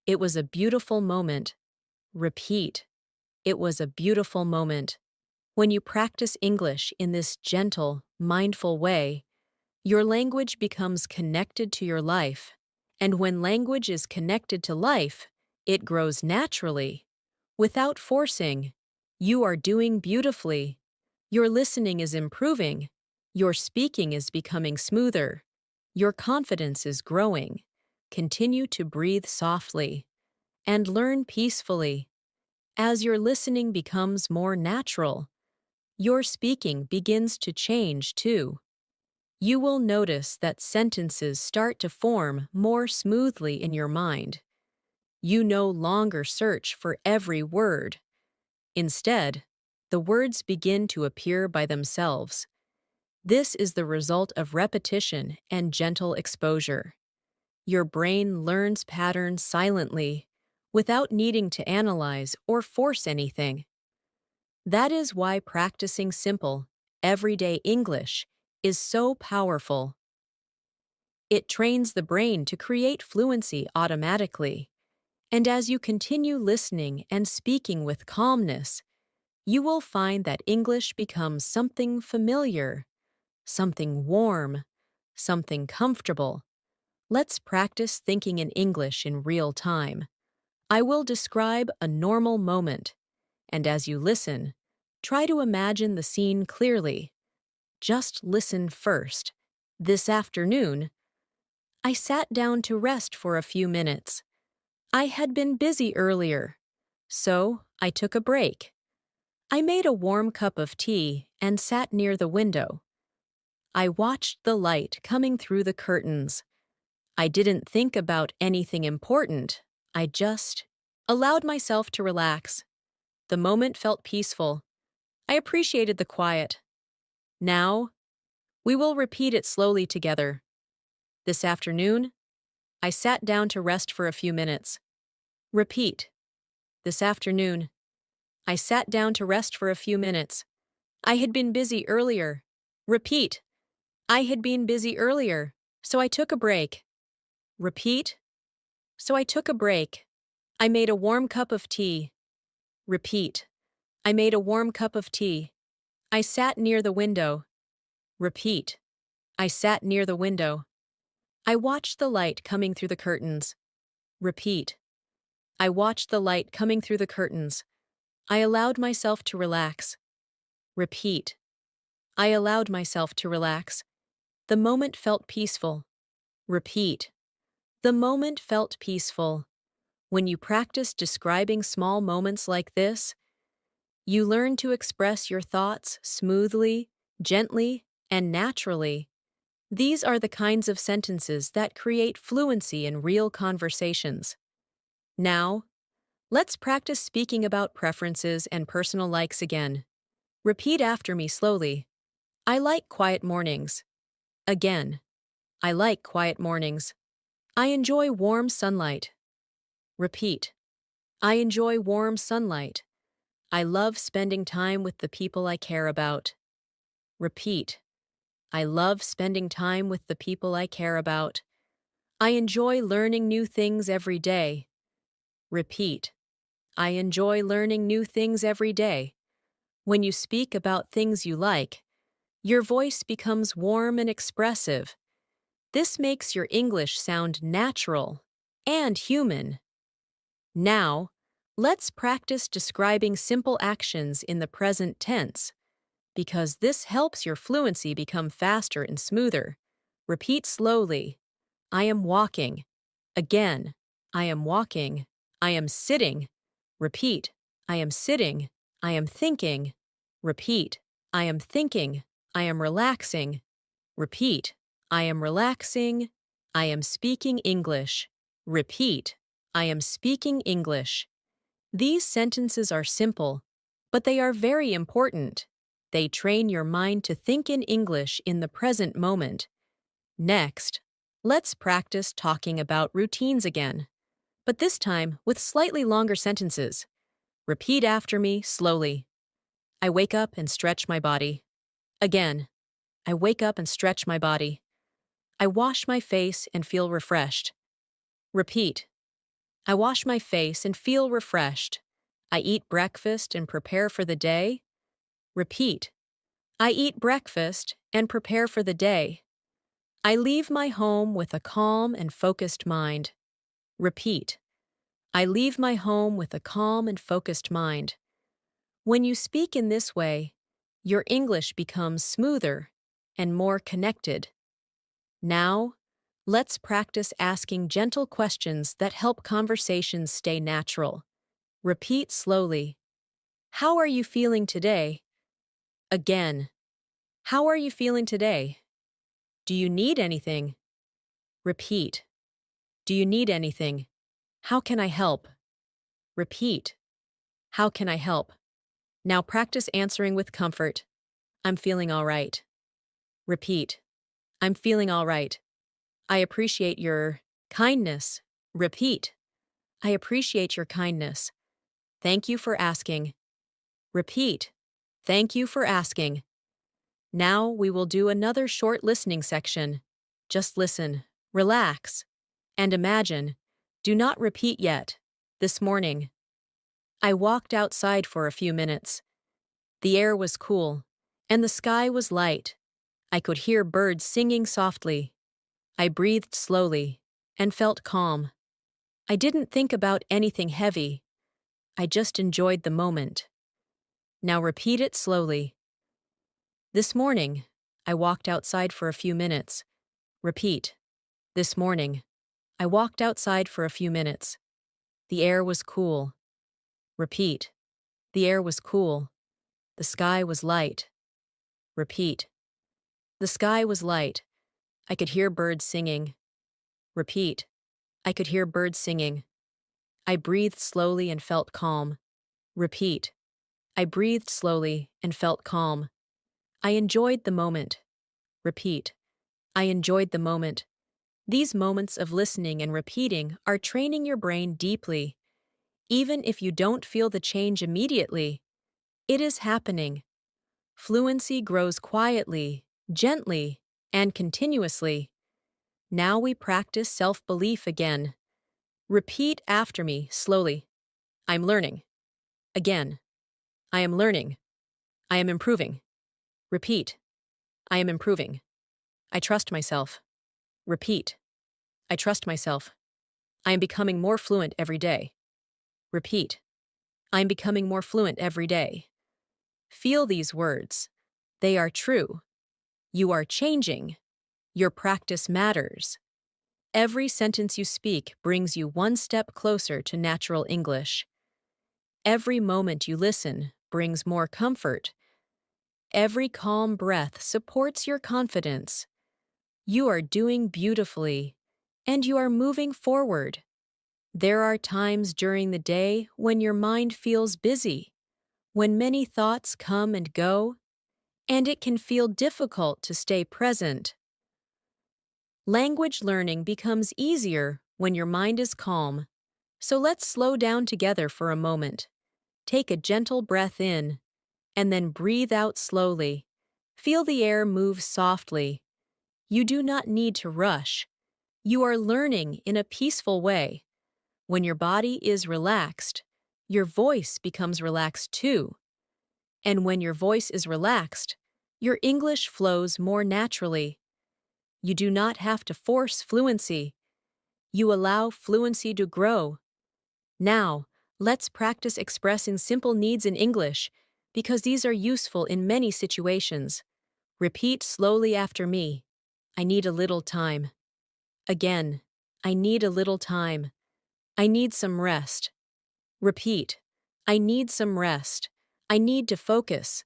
It was a beautiful moment. Repeat. It was a beautiful moment. When you practice English in this gentle, mindful way, your language becomes connected to your life. And when language is connected to life, it grows naturally. Without forcing, you are doing beautifully. Your listening is improving. Your speaking is becoming smoother. Your confidence is growing. Continue to breathe softly and learn peacefully. As your listening becomes more natural, your speaking begins to change too. You will notice that sentences start to form more smoothly in your mind. You no longer search for every word. Instead, the words begin to appear by themselves. This is the result of repetition and gentle exposure. Your brain learns patterns silently, without needing to analyze or force anything. That is why practicing simple, everyday English is so powerful. It trains the brain to create fluency automatically. And as you continue listening and speaking with calmness, you will find that English becomes something familiar, something warm, something comfortable. Let's practice thinking in English in real time. I will describe a normal moment, and as you listen, try to imagine the scene clearly. Just listen first. This afternoon, I sat down to rest for a few minutes. I had been busy earlier, so I took a break. I made a warm cup of tea and sat near the window. I watched the light coming through the curtains. I didn't think about anything important. I just allowed myself to relax. The moment felt peaceful. I appreciated the quiet. Now, we will repeat it slowly together. This afternoon, I sat down to rest for a few minutes. Repeat. This afternoon, I sat down to rest for a few minutes. I had been busy earlier. Repeat. I had been busy earlier, so I took a break. Repeat. So I took a break. I made a warm cup of tea. Repeat. I made a warm cup of tea. I sat near the window. Repeat. I sat near the window. I watched the light coming through the curtains. Repeat. I watched the light coming through the curtains. I allowed myself to relax. Repeat. I allowed myself to relax. The moment felt peaceful. Repeat. The moment felt peaceful. When you practice describing small moments like this, you learn to express your thoughts smoothly, gently, and naturally. These are the kinds of sentences that create fluency in real conversations. Now, let's practice speaking about preferences and personal likes again. Repeat after me slowly. I like quiet mornings. Again. I like quiet mornings. I enjoy warm sunlight. Repeat. I enjoy warm sunlight. I love spending time with the people I care about. Repeat. I love spending time with the people I care about. I enjoy learning new things every day. Repeat. I enjoy learning new things every day. When you speak about things you like, your voice becomes warm and expressive. This makes your English sound natural and human. Now, let's practice describing simple actions in the present tense, because this helps your fluency become faster and smoother. Repeat slowly. I am walking. Again. I am walking. I am sitting. Repeat. I am sitting. I am thinking. Repeat. I am thinking. I am relaxing. Repeat. I am relaxing. I am speaking English. Repeat. I am speaking English. These sentences are simple, but they are very important. They train your mind to think in English in the present moment. Next, let's practice talking about routines again, but this time with slightly longer sentences. Repeat after me slowly. I wake up and stretch my body. Again. I wake up and stretch my body. I wash my face and feel refreshed. Repeat. I wash my face and feel refreshed. I eat breakfast and prepare for the day. Repeat. I eat breakfast and prepare for the day. I leave my home with a calm and focused mind. Repeat. I leave my home with a calm and focused mind. When you speak in this way, your English becomes smoother and more connected. Now, let's practice asking gentle questions that help conversations stay natural. Repeat slowly. How are you feeling today? Again. How are you feeling today? Do you need anything? Repeat. Do you need anything? How can I help? Repeat. How can I help? Now practice answering with comfort. I'm feeling all right. Repeat. I'm feeling all right. I appreciate your kindness. Repeat. I appreciate your kindness. Thank you for asking. Repeat. Thank you for asking. Now we will do another short listening section. Just listen, relax, and imagine. Do not repeat yet. This morning, I walked outside for a few minutes. The air was cool, and the sky was light. I could hear birds singing softly. I breathed slowly and felt calm. I didn't think about anything heavy. I just enjoyed the moment. Now repeat it slowly. This morning, I walked outside for a few minutes. Repeat. This morning, I walked outside for a few minutes. The air was cool. Repeat. The air was cool. The sky was light. Repeat. The sky was light. I could hear birds singing. Repeat. I could hear birds singing. I breathed slowly and felt calm. Repeat. I breathed slowly and felt calm. I enjoyed the moment. Repeat. I enjoyed the moment. These moments of listening and repeating are training your brain deeply. Even if you don't feel the change immediately, it is happening. Fluency grows quietly, gently, and continuously. Now we practice self-belief again. Repeat after me slowly. I'm learning. Again. I am learning. I am improving. Repeat. I am improving. I trust myself. Repeat. I trust myself. I am becoming more fluent every day. Repeat. I am becoming more fluent every day. Feel these words. They are true. You are changing. Your practice matters. Every sentence you speak brings you one step closer to natural English. Every moment you listen brings more comfort. Every calm breath supports your confidence. You are doing beautifully, and you are moving forward. There are times during the day when your mind feels busy, when many thoughts come and go, and it can feel difficult to stay present. Language learning becomes easier when your mind is calm. So let's slow down together for a moment. Take a gentle breath in, and then breathe out slowly. Feel the air move softly. You do not need to rush. You are learning in a peaceful way. When your body is relaxed, your voice becomes relaxed too. And when your voice is relaxed, your English flows more naturally. You do not have to force fluency. You allow fluency to grow. Now, let's practice expressing simple needs in English, because these are useful in many situations. Repeat slowly after me. I need a little time. Again, I need a little time. I need some rest. Repeat. I need some rest. I need to focus.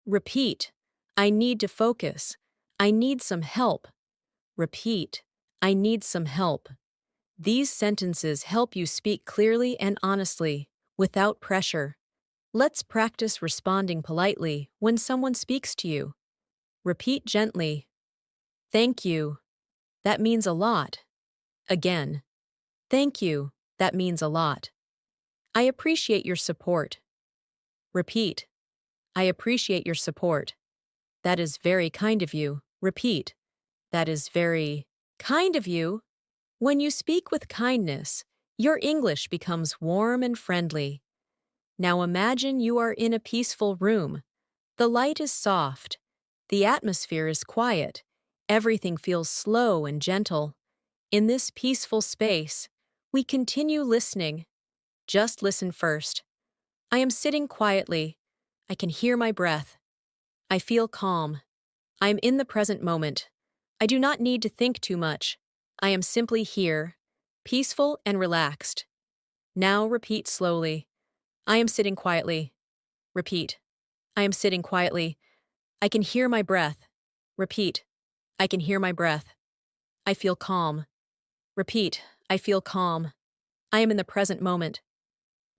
Repeat. I need to focus. I need some help. Repeat. I need some help. These sentences help you speak clearly and honestly, without pressure. Let's practice responding politely when someone speaks to you. Repeat gently. Thank you. That means a lot. Again. Thank you. That means a lot. I appreciate your support. Repeat. I appreciate your support. That is very kind of you. Repeat. That is very kind of you. When you speak with kindness, your English becomes warm and friendly. Now imagine you are in a peaceful room. The light is soft. The atmosphere is quiet. Everything feels slow and gentle. In this peaceful space, we continue listening. Just listen first. I am sitting quietly. I can hear my breath. I feel calm. I am in the present moment. I do not need to think too much. I am simply here, peaceful and relaxed. Now repeat slowly. I am sitting quietly. Repeat. I am sitting quietly. I can hear my breath. Repeat. I can hear my breath. I feel calm. Repeat. I feel calm. I am in the present moment.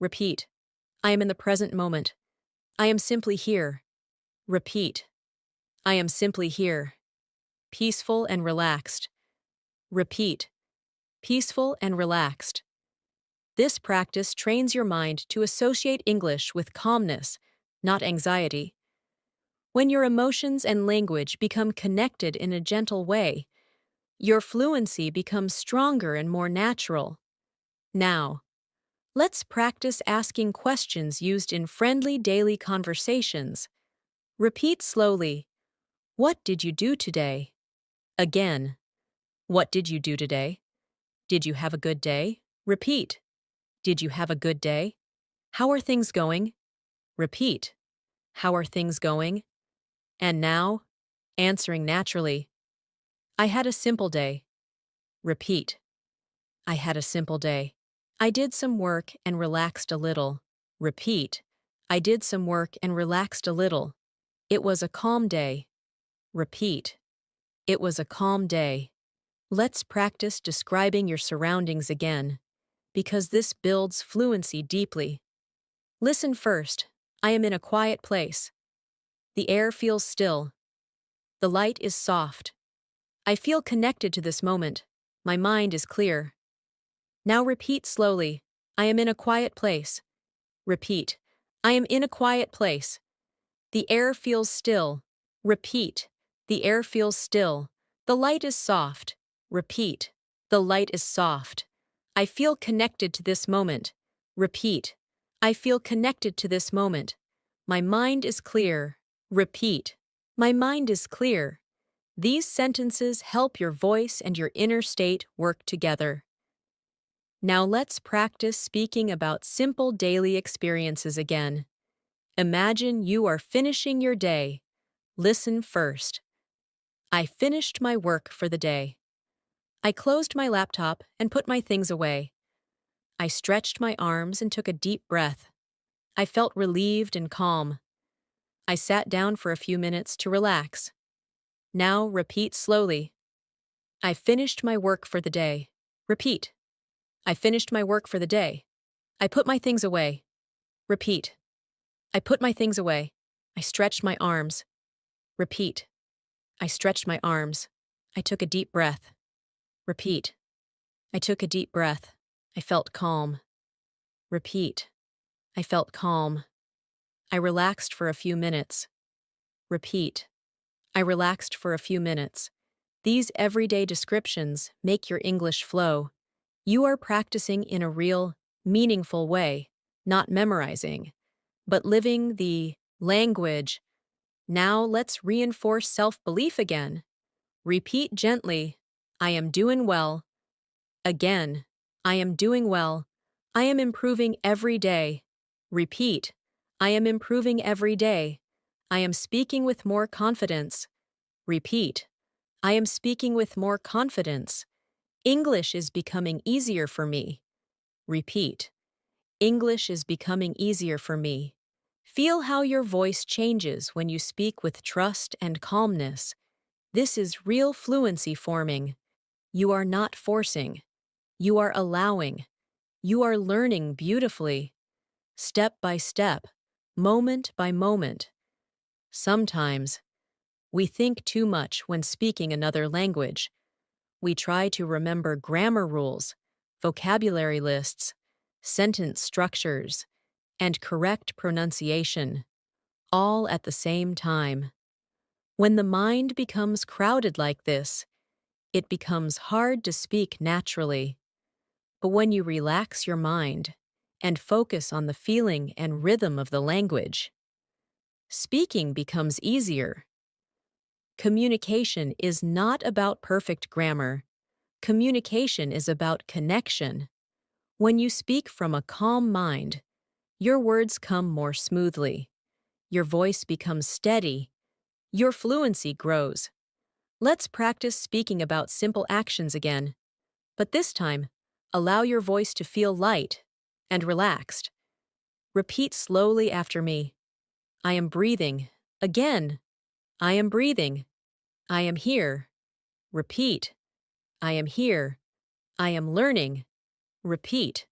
Repeat. I am in the present moment. I am simply here. Repeat. I am simply here. Peaceful and relaxed. Repeat. Peaceful and relaxed. This practice trains your mind to associate English with calmness, not anxiety. When your emotions and language become connected in a gentle way, your fluency becomes stronger and more natural. Now, let's practice asking questions used in friendly daily conversations. Repeat slowly. What did you do today? Again. What did you do today? Did you have a good day? Repeat. Did you have a good day? How are things going? Repeat. How are things going? And now, answering naturally. I had a simple day. Repeat. I had a simple day. I did some work and relaxed a little. Repeat. I did some work and relaxed a little. It was a calm day. Repeat. It was a calm day. Let's practice describing your surroundings again, because this builds fluency deeply. Listen first. I am in a quiet place. The air feels still. The light is soft. I feel connected to this moment. My mind is clear. Now repeat slowly. I am in a quiet place. Repeat. I am in a quiet place. The air feels still. Repeat. The air feels still. The light is soft. Repeat. The light is soft. I feel connected to this moment. Repeat. I feel connected to this moment. My mind is clear. Repeat. My mind is clear. These sentences help your voice and your inner state work together. Now let's practice speaking about simple daily experiences again. Imagine you are finishing your day. Listen first. I finished my work for the day. I closed my laptop and put my things away. I stretched my arms and took a deep breath. I felt relieved and calm. I sat down for a few minutes to relax. Now repeat slowly. I finished my work for the day. Repeat. I finished my work for the day. I put my things away. Repeat. I put my things away. I stretched my arms. Repeat. I stretched my arms. I took a deep breath. Repeat. I took a deep breath. I felt calm. Repeat. I felt calm. I relaxed for a few minutes. Repeat. I relaxed for a few minutes. These everyday descriptions make your English flow. You are practicing in a real, meaningful way, not memorizing, but living the language. Now let's reinforce self-belief again. Repeat gently. I am doing well. Again. I am doing well. I am improving every day. Repeat. I am improving every day. I am speaking with more confidence. Repeat. I am speaking with more confidence. English is becoming easier for me. Repeat. English is becoming easier for me. Feel how your voice changes when you speak with trust and calmness. This is real fluency forming. You are not forcing. You are allowing. You are learning beautifully. Step by step, moment by moment. Sometimes, we think too much when speaking another language. We try to remember grammar rules, vocabulary lists, sentence structures, and correct pronunciation, all at the same time. When the mind becomes crowded like this, it becomes hard to speak naturally. But when you relax your mind and focus on the feeling and rhythm of the language, speaking becomes easier. Communication is not about perfect grammar. Communication is about connection. When you speak from a calm mind, your words come more smoothly. Your voice becomes steady. Your fluency grows. Let's practice speaking about simple actions again. But this time, allow your voice to feel light and relaxed. Repeat slowly after me. I am breathing. Again. I am breathing. I am here. Repeat. I am here. I am learning. Repeat.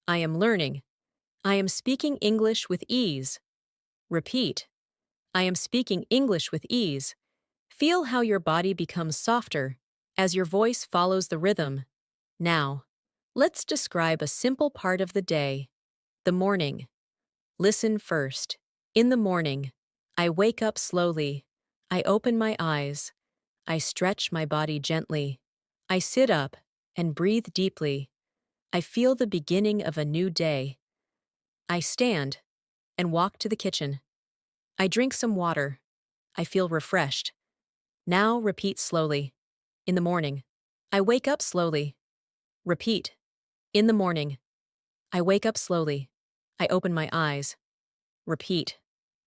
I am learning. I am speaking English with ease. Repeat. I am speaking English with ease. Feel how your body becomes softer as your voice follows the rhythm. Now, let's describe a simple part of the day. The morning. Listen first. In the morning, I wake up slowly. I open my eyes. I stretch my body gently. I sit up and breathe deeply. I feel the beginning of a new day. I stand and walk to the kitchen. I drink some water. I feel refreshed. Now repeat slowly. In the morning, I wake up slowly. Repeat. In the morning, I wake up slowly. I open my eyes. Repeat.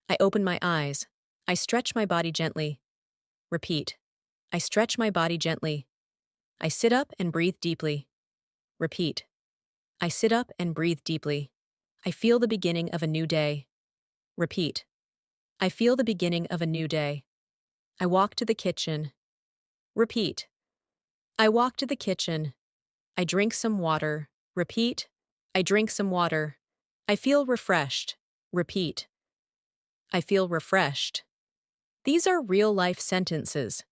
I open my eyes. I stretch my body gently. Repeat. I stretch my body gently. I sit up and breathe deeply. Repeat. I sit up and breathe deeply. I feel the beginning of a new day. Repeat. I feel the beginning of a new day. I walk to the kitchen. Repeat. I walk to the kitchen. I drink some water. Repeat. I drink some water. I feel refreshed. Repeat. I feel refreshed. These are real-life sentences.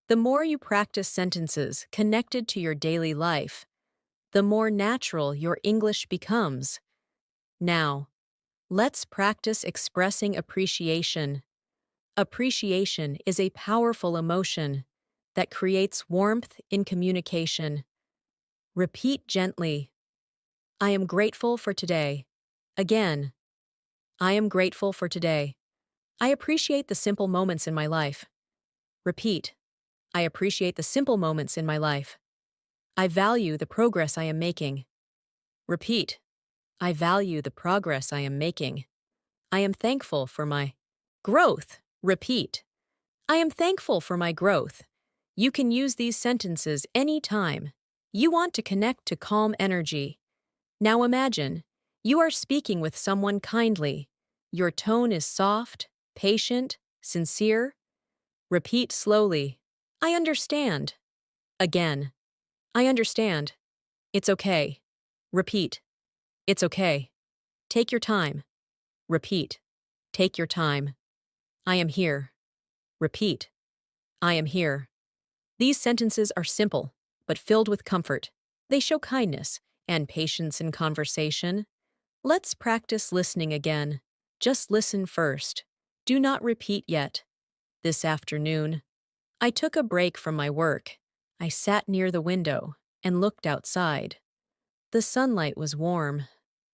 The more you practice sentences connected to your daily life, the more natural your English becomes. Now, let's practice expressing appreciation. Appreciation is a powerful emotion that creates warmth in communication. Repeat gently. I am grateful for today. Again. I am grateful for today. I appreciate the simple moments in my life. Repeat. I appreciate the simple moments in my life. I value the progress I am making. Repeat. I value the progress I am making. I am thankful for my growth. Repeat. I am thankful for my growth. You can use these sentences anytime you want to connect to calm energy. Now imagine, you are speaking with someone kindly. Your tone is soft, patient, sincere. Repeat slowly. I understand. Again. I understand. It's okay. Repeat. It's okay. Take your time. Repeat. Take your time. I am here. Repeat. I am here. These sentences are simple, but filled with comfort. They show kindness and patience in conversation. Let's practice listening again. Just listen first. Do not repeat yet. This afternoon, I took a break from my work. I sat near the window and looked outside. The sunlight was warm.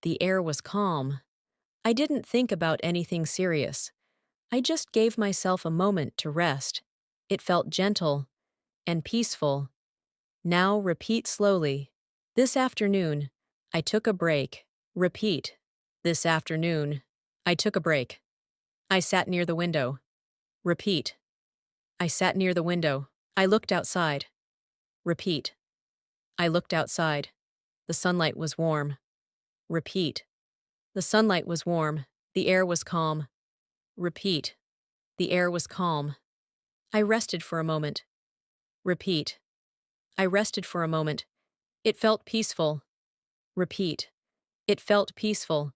The air was calm. I didn't think about anything serious. I just gave myself a moment to rest. It felt gentle and peaceful. Now repeat slowly. This afternoon, I took a break. Repeat. This afternoon, I took a break. I sat near the window. Repeat. I sat near the window. I looked outside. Repeat. I looked outside. The sunlight was warm. Repeat. The sunlight was warm. The air was calm. Repeat. The air was calm. I rested for a moment. Repeat. I rested for a moment. It felt peaceful. Repeat. It felt peaceful.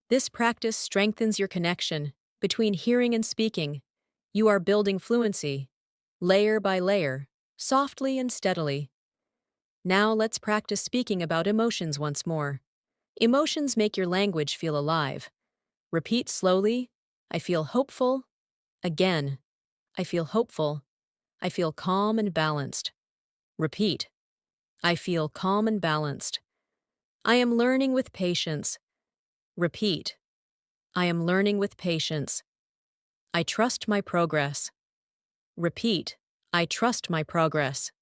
This practice strengthens your connection between hearing and speaking. You are building fluency, layer by layer, softly and steadily. Now let's practice speaking about emotions once more. Emotions make your language feel alive. Repeat slowly. I feel hopeful. Again. I feel hopeful. I feel calm and balanced. Repeat. I feel calm and balanced. I am learning with patience. Repeat. I am learning with patience. I trust my progress. Repeat. I trust my progress.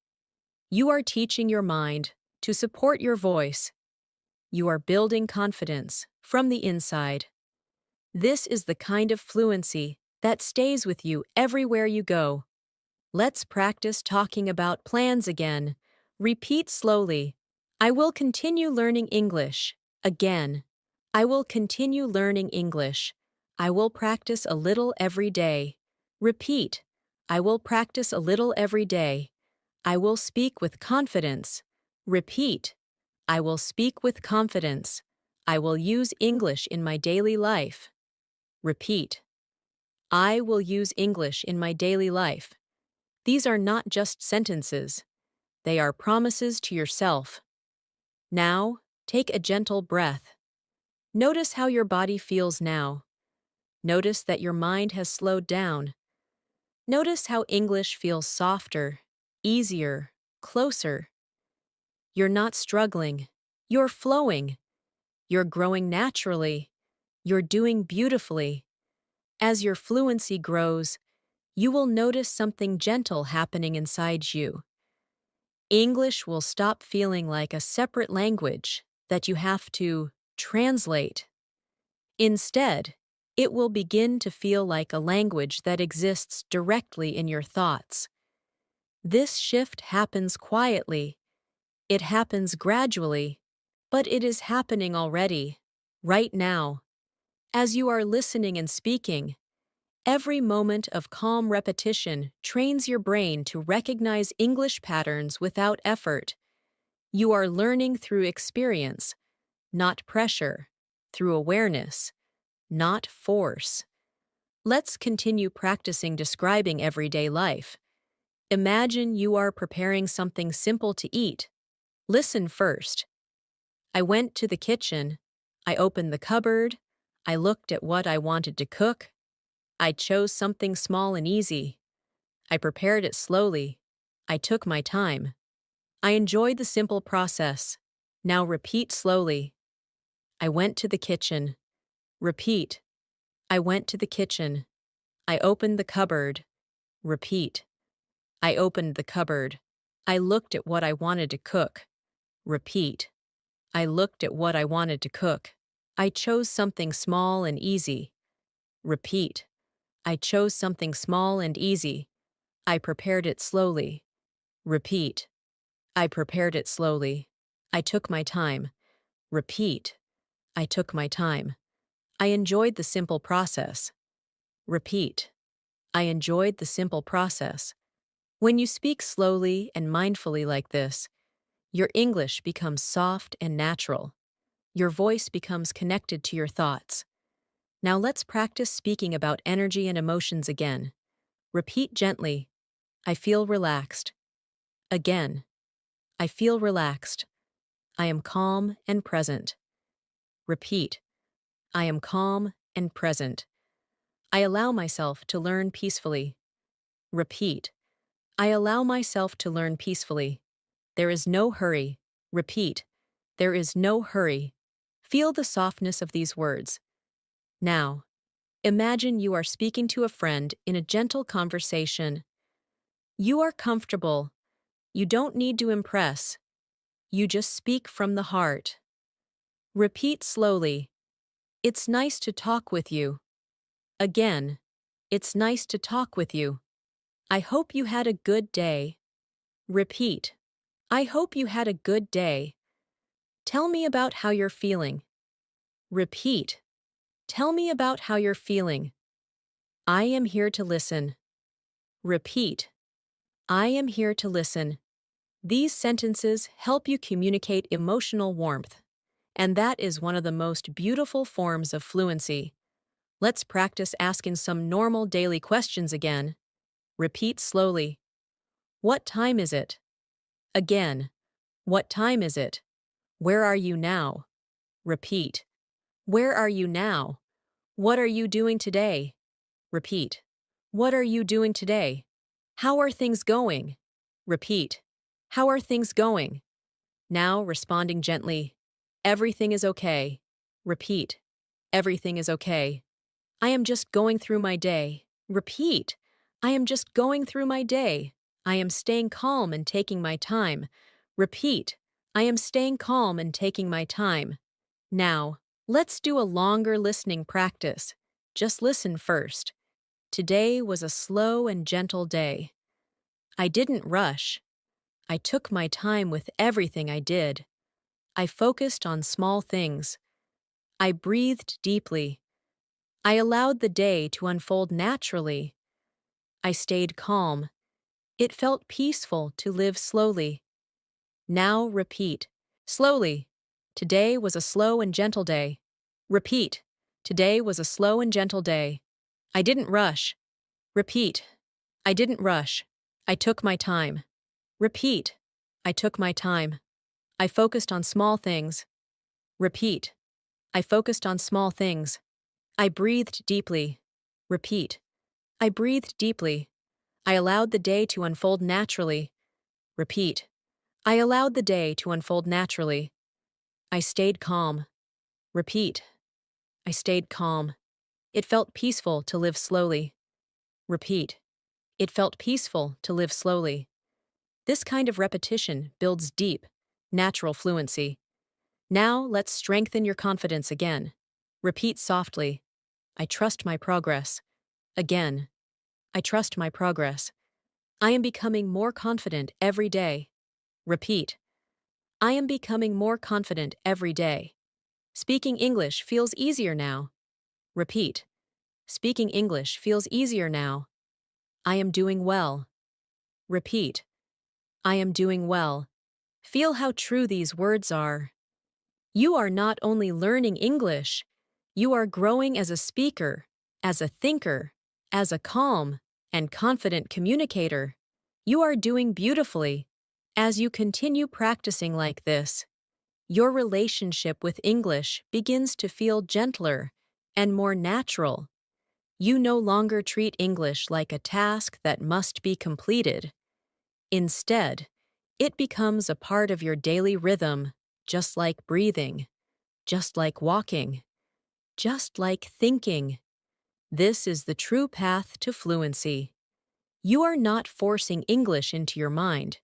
You are teaching your mind to support your voice. You are building confidence from the inside. This is the kind of fluency that stays with you everywhere you go. Let's practice talking about plans again. Repeat slowly. I will continue learning English. Again. I will continue learning English. I will practice a little every day. Repeat. I will practice a little every day. I will speak with confidence. Repeat. I will speak with confidence. I will use English in my daily life. Repeat. I will use English in my daily life. These are not just sentences, they are promises to yourself. Now, take a gentle breath. Notice how your body feels now. Notice that your mind has slowed down. Notice how English feels softer, easier, closer. You're not struggling. You're flowing. You're growing naturally. You're doing beautifully. As your fluency grows, you will notice something gentle happening inside you. English will stop feeling like a separate language that you have to translate. Instead, it will begin to feel like a language that exists directly in your thoughts. This shift happens quietly. It happens gradually, but it is happening already, right now. As you are listening and speaking, every moment of calm repetition trains your brain to recognize English patterns without effort. You are learning through experience, not pressure, through awareness, not force. Let's continue practicing describing everyday life. Imagine you are preparing something simple to eat. Listen first. I went to the kitchen. I opened the cupboard. I looked at what I wanted to cook. I chose something small and easy. I prepared it slowly. I took my time. I enjoyed the simple process. Now repeat slowly. I went to the kitchen. Repeat. I went to the kitchen. I opened the cupboard. Repeat. I opened the cupboard. I looked at what I wanted to cook. Repeat. I looked at what I wanted to cook. I chose something small and easy. Repeat. I chose something small and easy. I prepared it slowly. Repeat. I prepared it slowly. I took my time. Repeat. I took my time. I enjoyed the simple process. Repeat. I enjoyed the simple process. When you speak slowly and mindfully like this, your English becomes soft and natural. Your voice becomes connected to your thoughts. Now let's practice speaking about energy and emotions again. Repeat gently. I feel relaxed. Again. I feel relaxed. I am calm and present. Repeat. I am calm and present. I allow myself to learn peacefully. Repeat. I allow myself to learn peacefully. There is no hurry. Repeat. There is no hurry. Feel the softness of these words. Now, imagine you are speaking to a friend in a gentle conversation. You are comfortable. You don't need to impress. You just speak from the heart. Repeat slowly. It's nice to talk with you. Again. It's nice to talk with you. I hope you had a good day. Repeat. I hope you had a good day. Tell me about how you're feeling. Repeat. Tell me about how you're feeling. I am here to listen. Repeat. I am here to listen. These sentences help you communicate emotional warmth, and that is one of the most beautiful forms of fluency. Let's practice asking some normal daily questions again. Repeat slowly. What time is it? Again. What time is it? Where are you now? Repeat. Where are you now? What are you doing today? Repeat. What are you doing today? How are things going? Repeat. How are things going? Now responding gently. Everything is okay. Repeat. Everything is okay. I am just going through my day. Repeat. I am just going through my day. I am staying calm and taking my time. Repeat. I am staying calm and taking my time. Now, let's do a longer listening practice. Just listen first. Today was a slow and gentle day. I didn't rush. I took my time with everything I did. I focused on small things. I breathed deeply. I allowed the day to unfold naturally. I stayed calm. It felt peaceful to live slowly. Now repeat. Slowly. Today was a slow and gentle day. Repeat. Today was a slow and gentle day. I didn't rush. Repeat. I didn't rush. I took my time. Repeat. I took my time. I focused on small things. Repeat. I focused on small things. I breathed deeply. Repeat. I breathed deeply. I allowed the day to unfold naturally. Repeat. I allowed the day to unfold naturally. I stayed calm. Repeat. I stayed calm. It felt peaceful to live slowly. Repeat. It felt peaceful to live slowly. This kind of repetition builds deep, natural fluency. Now let's strengthen your confidence again. Repeat softly. I trust my progress. Again. I trust my progress. I am becoming more confident every day. Repeat. I am becoming more confident every day. Speaking English feels easier now. Repeat. Speaking English feels easier now. I am doing well. Repeat. I am doing well. Feel how true these words are. You are not only learning English, you are growing as a speaker, as a thinker, as a calm and confident communicator. You are doing beautifully. As you continue practicing like this, your relationship with English begins to feel gentler and more natural. You no longer treat English like a task that must be completed. Instead, it becomes a part of your daily rhythm, just like breathing, just like walking, just like thinking. This is the true path to fluency. You are not forcing English into your mind.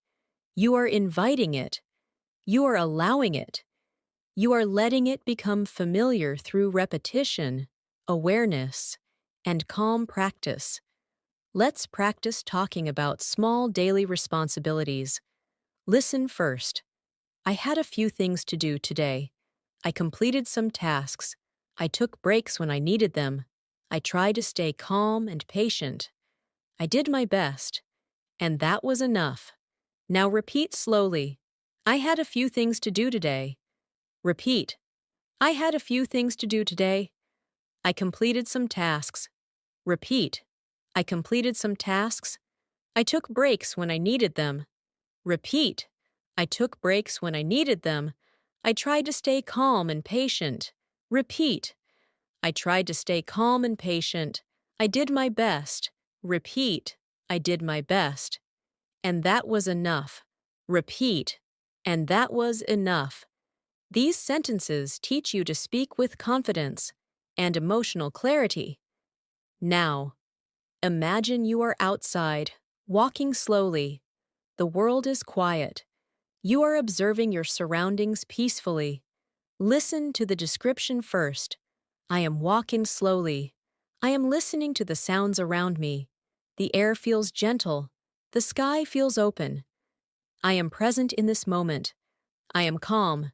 You are inviting it. You are allowing it. You are letting it become familiar through repetition, awareness, and calm practice. Let's practice talking about small daily responsibilities. Listen first. I had a few things to do today. I completed some tasks. I took breaks when I needed them. I tried to stay calm and patient. I did my best. And that was enough. Now repeat slowly. I had a few things to do today. Repeat. I had a few things to do today. I completed some tasks. Repeat. I completed some tasks. I took breaks when I needed them. Repeat. I took breaks when I needed them. I tried to stay calm and patient. Repeat. I tried to stay calm and patient. I did my best. Repeat. I did my best. And that was enough. Repeat. And that was enough. These sentences teach you to speak with confidence and emotional clarity. Now, imagine you are outside, walking slowly. The world is quiet. You are observing your surroundings peacefully. Listen to the description first. I am walking slowly. I am listening to the sounds around me. The air feels gentle. The sky feels open. I am present in this moment. I am calm.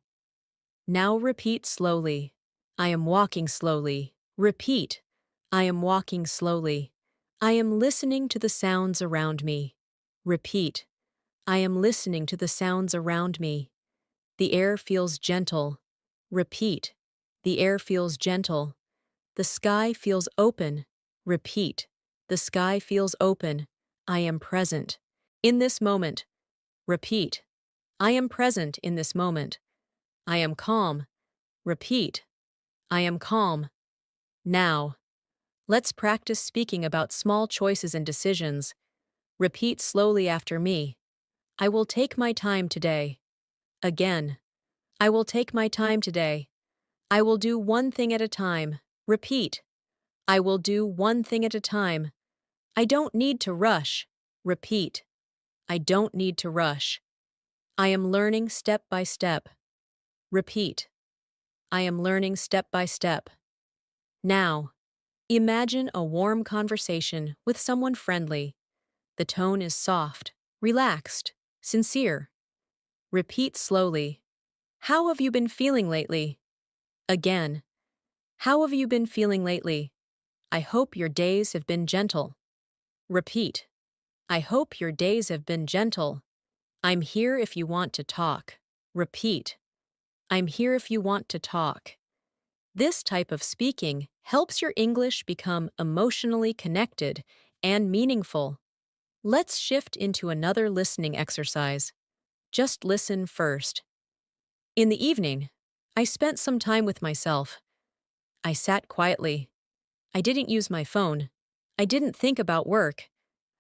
Now repeat slowly. I am walking slowly. Repeat. I am walking slowly. I am listening to the sounds around me. Repeat. I am listening to the sounds around me. The air feels gentle. Repeat. The air feels gentle. The sky feels open. Repeat. The sky feels open. I am present. In this moment. Repeat. I am present in this moment. I am calm. Repeat. I am calm. Now, let's practice speaking about small choices and decisions. Repeat slowly after me. I will take my time today. Again. I will take my time today. I will do one thing at a time. Repeat. I will do one thing at a time. I don't need to rush. Repeat. I don't need to rush. I am learning step by step. Repeat. I am learning step by step. Now, imagine a warm conversation with someone friendly. The tone is soft, relaxed, sincere. Repeat slowly. How have you been feeling lately? Again. How have you been feeling lately? I hope your days have been gentle. Repeat. I hope your days have been gentle. I'm here if you want to talk. Repeat. I'm here if you want to talk. This type of speaking helps your English become emotionally connected and meaningful. Let's shift into another listening exercise. Just listen first. In the evening, I spent some time with myself. I sat quietly. I didn't use my phone. I didn't think about work.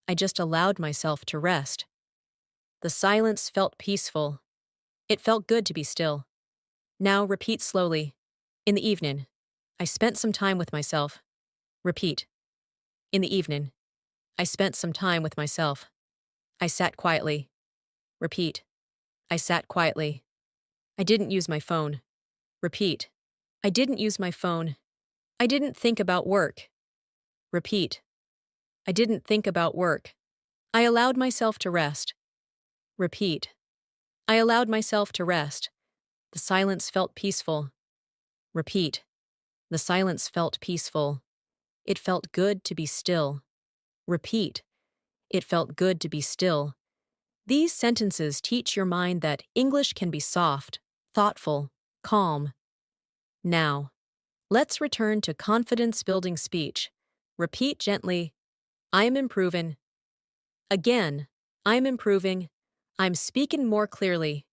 I just allowed myself to rest. The silence felt peaceful. It felt good to be still. Now repeat slowly. In the evening, I spent some time with myself. Repeat. In the evening, I spent some time with myself. I sat quietly. Repeat. I sat quietly. I didn't use my phone. Repeat. I didn't use my phone. I didn't think about work. Repeat. I didn't think about work. I allowed myself to rest. Repeat. I allowed myself to rest. The silence felt peaceful. Repeat. The silence felt peaceful. It felt good to be still. Repeat. It felt good to be still. These sentences teach your mind that English can be soft, thoughtful, calm. Now, let's return to confidence-building speech. Repeat gently, I'm improving. Again, I'm improving. I'm speaking more clearly.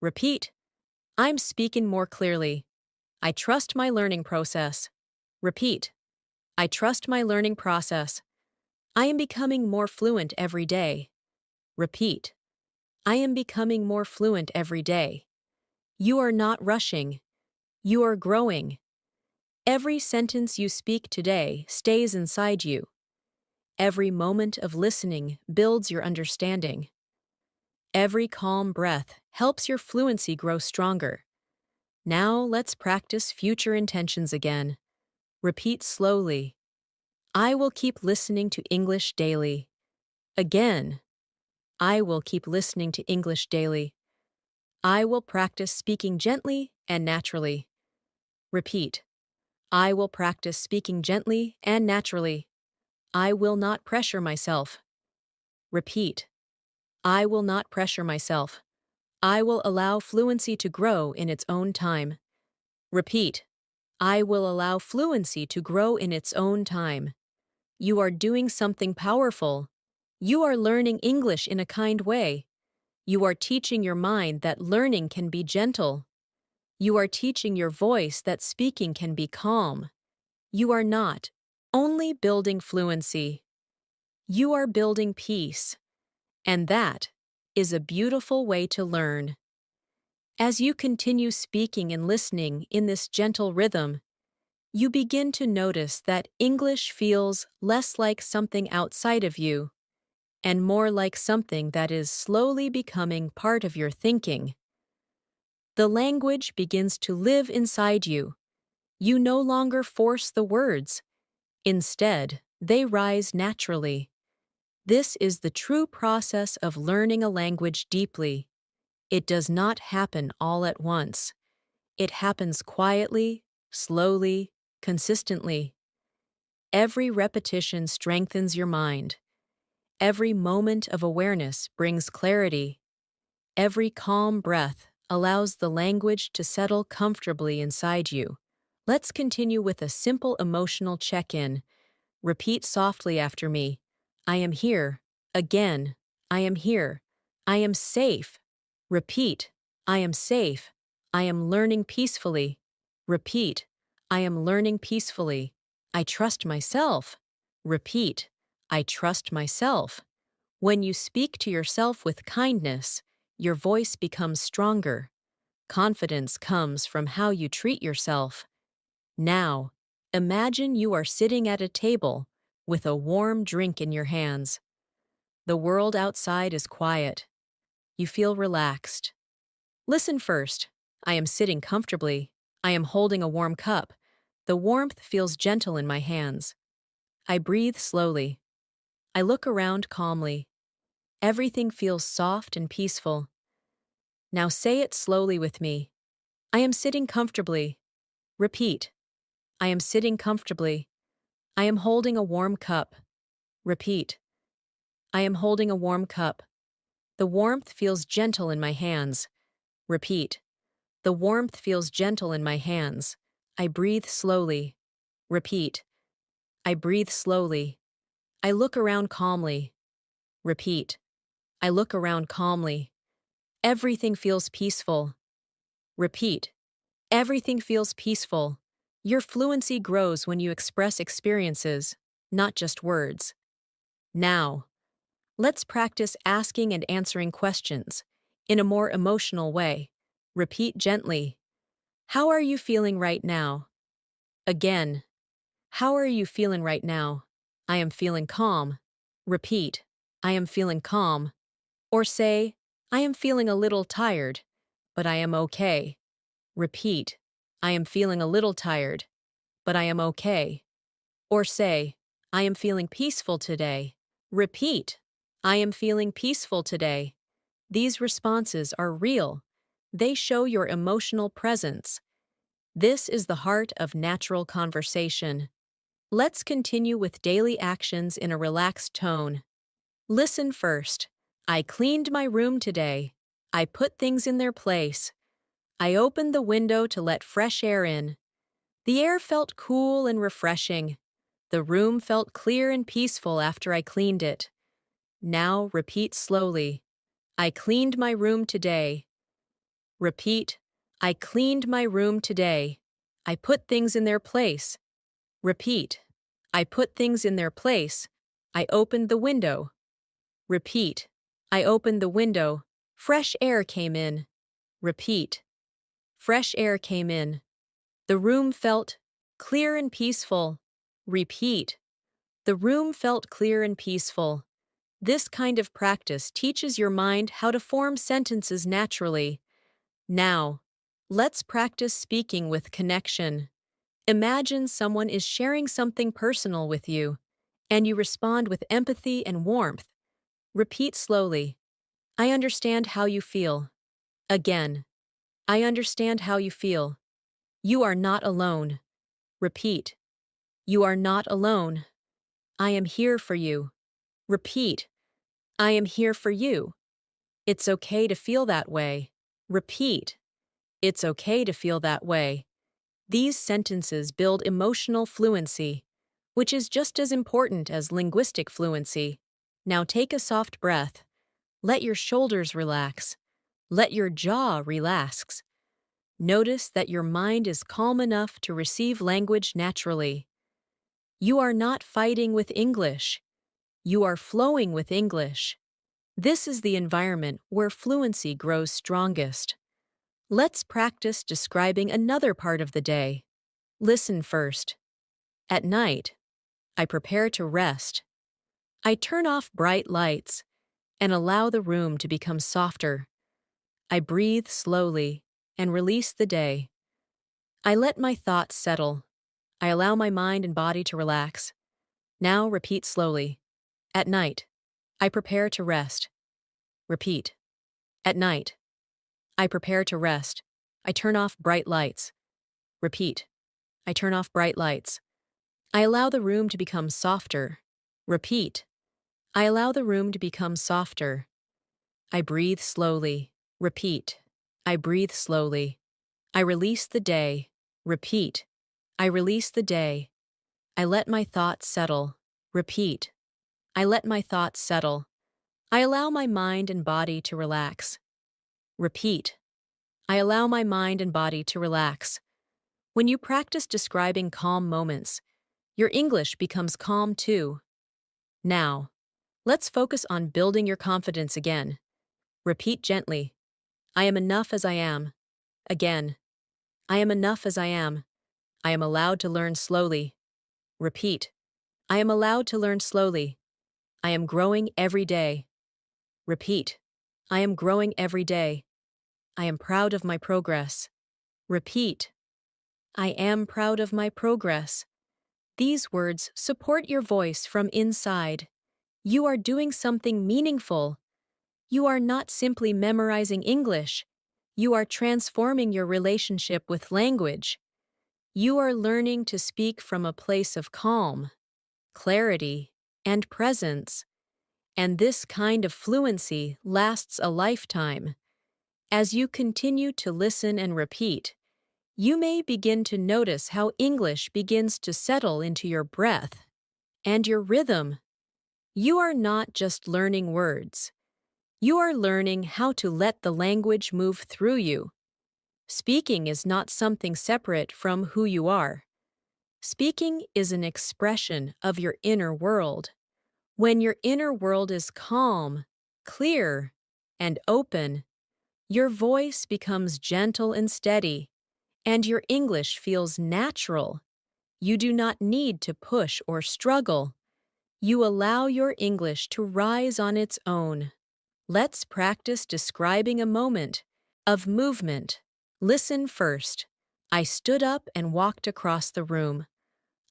Repeat, I'm speaking more clearly. I trust my learning process. Repeat, I trust my learning process. I am becoming more fluent every day. Repeat, I am becoming more fluent every day. You are not rushing. You are growing. Every sentence you speak today stays inside you. Every moment of listening builds your understanding. Every calm breath helps your fluency grow stronger. Now let's practice future intentions again. Repeat slowly. I will keep listening to English daily. Again. I will keep listening to English daily. I will practice speaking gently and naturally. Repeat. I will practice speaking gently and naturally. I will not pressure myself. Repeat. I will not pressure myself. I will allow fluency to grow in its own time. Repeat. I will allow fluency to grow in its own time. You are doing something powerful. You are learning English in a kind way. You are teaching your mind that learning can be gentle. You are teaching your voice that speaking can be calm. You are not only building fluency. You are building peace. And that is a beautiful way to learn. As you continue speaking and listening in this gentle rhythm, you begin to notice that English feels less like something outside of you and more like something that is slowly becoming part of your thinking. The language begins to live inside you. You no longer force the words. Instead, they rise naturally. This is the true process of learning a language deeply. It does not happen all at once. It happens quietly, slowly, consistently. Every repetition strengthens your mind. Every moment of awareness brings clarity. Every calm breath allows the language to settle comfortably inside you. Let's continue with a simple emotional check-in. Repeat softly after me. I am here. Again. I am here. I am safe. Repeat. I am safe. I am learning peacefully. Repeat. I am learning peacefully. I trust myself. Repeat. I trust myself. When you speak to yourself with kindness, your voice becomes stronger. Confidence comes from how you treat yourself. Now, imagine you are sitting at a table with a warm drink in your hands. The world outside is quiet. You feel relaxed. Listen first. I am sitting comfortably. I am holding a warm cup. The warmth feels gentle in my hands. I breathe slowly. I look around calmly. Everything feels soft and peaceful. Now say it slowly with me. I am sitting comfortably. Repeat. I am sitting comfortably. I am holding a warm cup. Repeat. I am holding a warm cup. The warmth feels gentle in my hands. Repeat. The warmth feels gentle in my hands. I breathe slowly. Repeat. I breathe slowly. I look around calmly. Repeat. I look around calmly. Everything feels peaceful. Repeat. Everything feels peaceful. Your fluency grows when you express experiences, not just words. Now, let's practice asking and answering questions in a more emotional way. Repeat gently. How are you feeling right now? Again. How are you feeling right now? I am feeling calm. Repeat. I am feeling calm. Or say, I am feeling a little tired, but I am okay. Repeat. I am feeling a little tired, but I am okay. Or say, I am feeling peaceful today. Repeat. I am feeling peaceful today. These responses are real. They show your emotional presence. This is the heart of natural conversation. Let's continue with daily actions in a relaxed tone. Listen first. I cleaned my room today. I put things in their place. I opened the window to let fresh air in. The air felt cool and refreshing. The room felt clear and peaceful after I cleaned it. Now repeat slowly. I cleaned my room today. Repeat. I cleaned my room today. I put things in their place. Repeat. I put things in their place. I opened the window. Repeat. I opened the window. Fresh air came in. Repeat. Fresh air came in. The room felt clear and peaceful. Repeat. The room felt clear and peaceful. This kind of practice teaches your mind how to form sentences naturally. Now, let's practice speaking with connection. Imagine someone is sharing something personal with you, and you respond with empathy and warmth. Repeat slowly. I understand how you feel. Again. I understand how you feel. You are not alone. Repeat. You are not alone. I am here for you. Repeat. I am here for you. It's okay to feel that way. Repeat. It's okay to feel that way. These sentences build emotional fluency, which is just as important as linguistic fluency. Now take a soft breath. Let your shoulders relax. Let your jaw relax. Notice that your mind is calm enough to receive language naturally. You are not fighting with English. You are flowing with English. This is the environment where fluency grows strongest. Let's practice describing another part of the day. Listen first. At night, I prepare to rest. I turn off bright lights and allow the room to become softer. I breathe slowly and release the day. I let my thoughts settle. I allow my mind and body to relax. Now repeat slowly. At night, I prepare to rest. Repeat. At night, I prepare to rest. I turn off bright lights. Repeat. I turn off bright lights. I allow the room to become softer. Repeat. I allow the room to become softer. I breathe slowly. Repeat. I breathe slowly. I release the day. Repeat. I release the day. I let my thoughts settle. Repeat. I let my thoughts settle. I allow my mind and body to relax. Repeat. I allow my mind and body to relax. When you practice describing calm moments, your English becomes calm too. Now, let's focus on building your confidence again. Repeat gently. I am enough as I am. Again. I am enough as I am. I am allowed to learn slowly. Repeat. I am allowed to learn slowly. I am growing every day. Repeat. I am growing every day. I am proud of my progress. Repeat. I am proud of my progress. These words support your voice from inside. You are doing something meaningful. You are not simply memorizing English. You are transforming your relationship with language. You are learning to speak from a place of calm, clarity, and presence. And this kind of fluency lasts a lifetime. As you continue to listen and repeat, You may begin to notice how English begins to settle into your breath and your rhythm. You are not just learning words. You are learning how to let the language move through you. Speaking is not something separate from who you are. Speaking is an expression of your inner world. When your inner world is calm, clear, and open, your voice becomes gentle and steady, and your English feels natural. You do not need to push or struggle. You allow your English to rise on its own. Let's practice describing a moment of movement. Listen first. I stood up and walked across the room.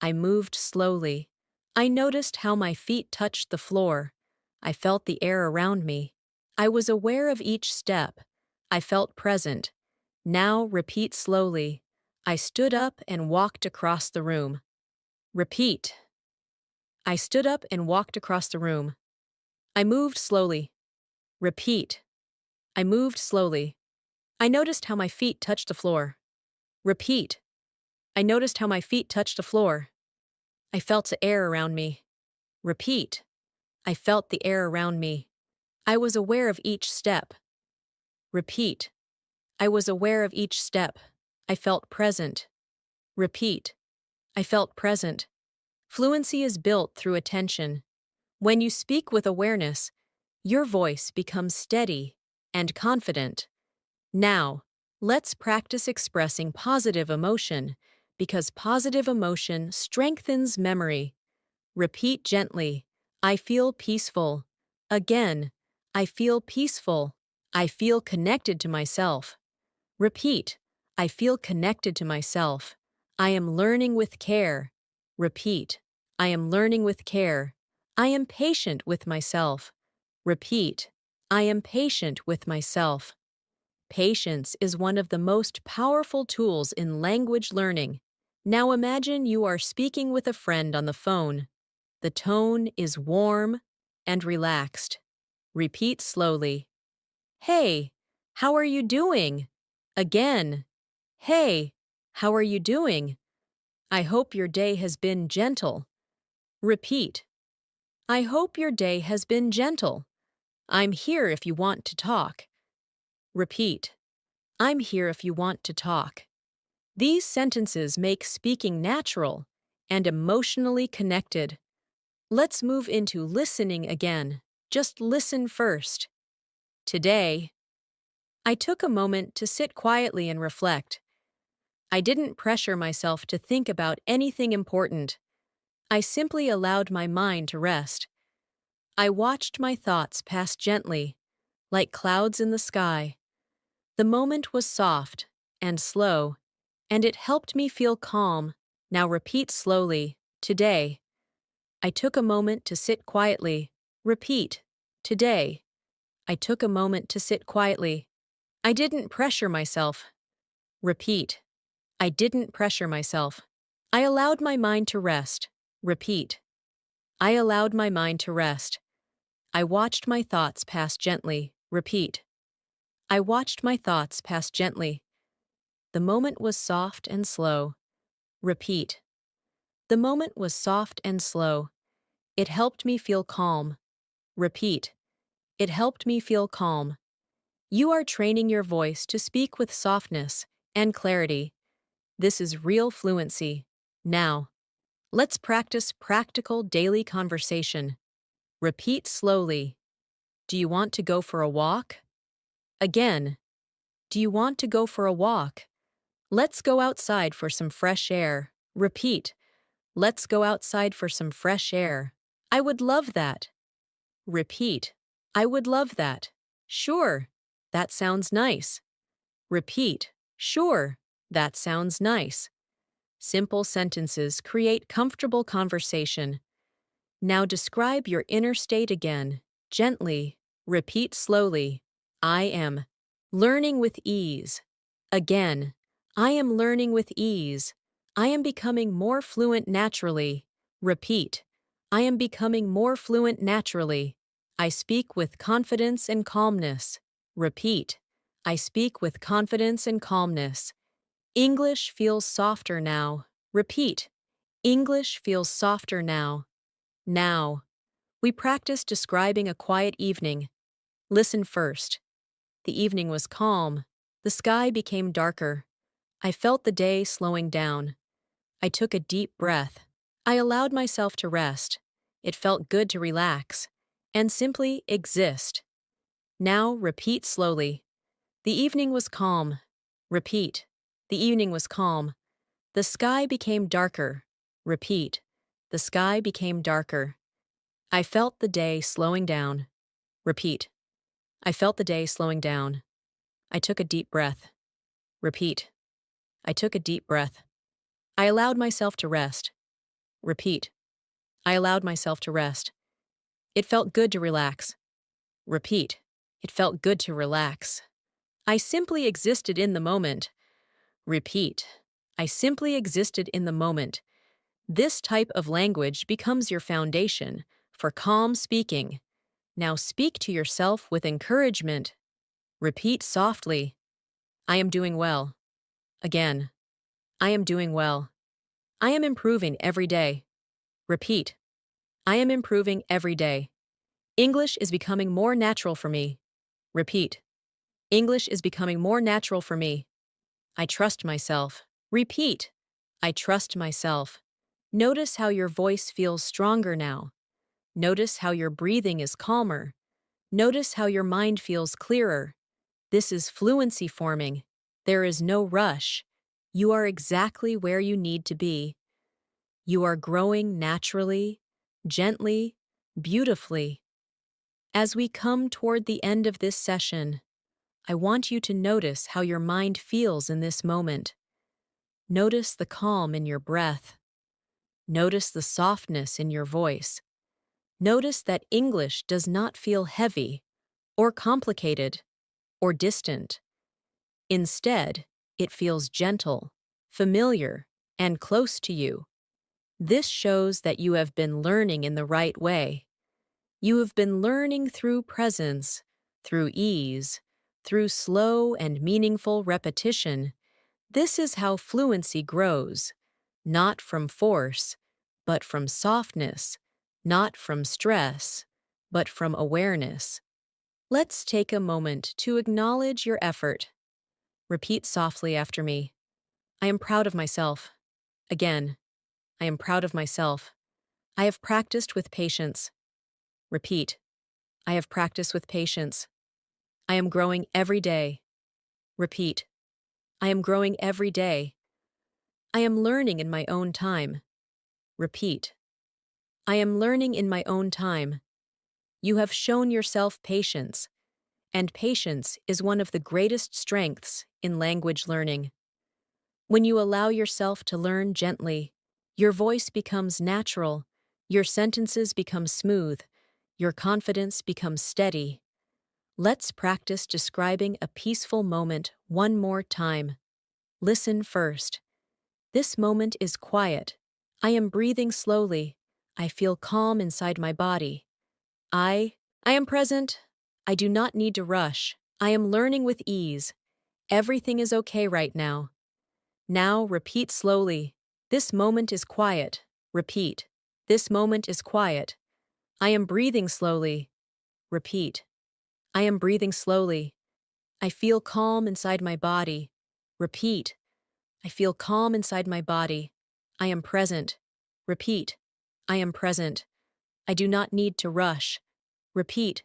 I moved slowly. I noticed how my feet touched the floor. I felt the air around me. I was aware of each step. I felt present. Now repeat slowly. I stood up and walked across the room. Repeat. I stood up and walked across the room. I moved slowly. Repeat. I moved slowly. I noticed how my feet touched the floor. Repeat. I noticed how my feet touched the floor. I felt the air around me. Repeat. I felt the air around me. I was aware of each step. Repeat. I was aware of each step. I felt present. Repeat. I felt present. Fluency is built through attention. When you speak with awareness, your voice becomes steady and confident. Now, let's practice expressing positive emotion, because positive emotion strengthens memory. Repeat gently, I feel peaceful. Again, I feel peaceful. I feel connected to myself. Repeat, I feel connected to myself. I am learning with care. Repeat, I am learning with care. I am patient with myself. Repeat, I am patient with myself. Patience is one of the most powerful tools in language learning. Now imagine you are speaking with a friend on the phone. The tone is warm and relaxed. Repeat slowly. Hey, how are you doing? Again. Hey, how are you doing? I hope your day has been gentle. Repeat. I hope your day has been gentle. I'm here if you want to talk. Repeat. I'm here if you want to talk. These sentences make speaking natural and emotionally connected. Let's move into listening again. Just listen first. Today, I took a moment to sit quietly and reflect. I didn't pressure myself to think about anything important. I simply allowed my mind to rest. I watched my thoughts pass gently, like clouds in the sky. The moment was soft and slow, and it helped me feel calm. Now repeat slowly. Today, I took a moment to sit quietly. Repeat. Today, I took a moment to sit quietly. I didn't pressure myself. Repeat. I didn't pressure myself. I allowed my mind to rest. Repeat. I allowed my mind to rest. I watched my thoughts pass gently. Repeat. I watched my thoughts pass gently. The moment was soft and slow. Repeat. The moment was soft and slow. It helped me feel calm. Repeat. It helped me feel calm. You are training your voice to speak with softness and clarity. This is real fluency. Now, let's practice practical daily conversation. Repeat slowly. Do you want to go for a walk? Again. Do you want to go for a walk? Let's go outside for some fresh air. Repeat. Let's go outside for some fresh air. I would love that. Repeat. I would love that. Sure. That sounds nice. Repeat. Sure. That sounds nice. Simple sentences create comfortable conversation. Now describe your inner state again. Gently. Repeat slowly. I am learning with ease. Again. I am learning with ease. I am becoming more fluent naturally. Repeat. I am becoming more fluent naturally. I speak with confidence and calmness. Repeat. I speak with confidence and calmness. English feels softer now. Repeat. English feels softer now. Now. We practice describing a quiet evening. Listen first. The evening was calm. The sky became darker. I felt the day slowing down. I took a deep breath. I allowed myself to rest. It felt good to relax and simply exist. Now repeat slowly. The evening was calm. Repeat. The evening was calm. The sky became darker. Repeat. The sky became darker. I felt the day slowing down. Repeat. I felt the day slowing down. I took a deep breath. Repeat. I took a deep breath. I allowed myself to rest. Repeat. I allowed myself to rest. It felt good to relax. Repeat. It felt good to relax. I simply existed in the moment. Repeat. I simply existed in the moment. This type of language becomes your foundation for calm speaking. Now speak to yourself with encouragement. Repeat softly. I am doing well. Again. I am doing well. I am improving every day. Repeat. I am improving every day. English is becoming more natural for me. Repeat. English is becoming more natural for me. I trust myself. Repeat. I trust myself. Notice how your voice feels stronger now. Notice how your breathing is calmer. Notice how your mind feels clearer. This is fluency forming. There is no rush. You are exactly where you need to be. You are growing naturally, gently, beautifully. As we come toward the end of this session, I want you to notice how your mind feels in this moment. Notice the calm in your breath. Notice the softness in your voice. Notice that English does not feel heavy, or complicated, or distant. Instead, it feels gentle, familiar, and close to you. This shows that you have been learning in the right way. You have been learning through presence, through ease, through slow and meaningful repetition. This is how fluency grows, not from force, but from softness, not from stress, but from awareness. Let's take a moment to acknowledge your effort. Repeat softly after me. I am proud of myself. Again, I am proud of myself. I have practiced with patience. Repeat. I have practiced with patience. I am growing every day. Repeat. I am growing every day. I am learning in my own time. Repeat. I am learning in my own time. You have shown yourself patience, and patience is one of the greatest strengths in language learning. When you allow yourself to learn gently, your voice becomes natural, your sentences become smooth, your confidence becomes steady. Let's practice describing a peaceful moment one more time. Listen first. This moment is quiet. I am breathing slowly. I feel calm inside my body. I am present. I do not need to rush. I am learning with ease. Everything is okay right now. Now repeat slowly. This moment is quiet. Repeat. This moment is quiet. I am breathing slowly. Repeat. I am breathing slowly. I feel calm inside my body. Repeat. I feel calm inside my body. I am present. Repeat. I am present. I do not need to rush. Repeat.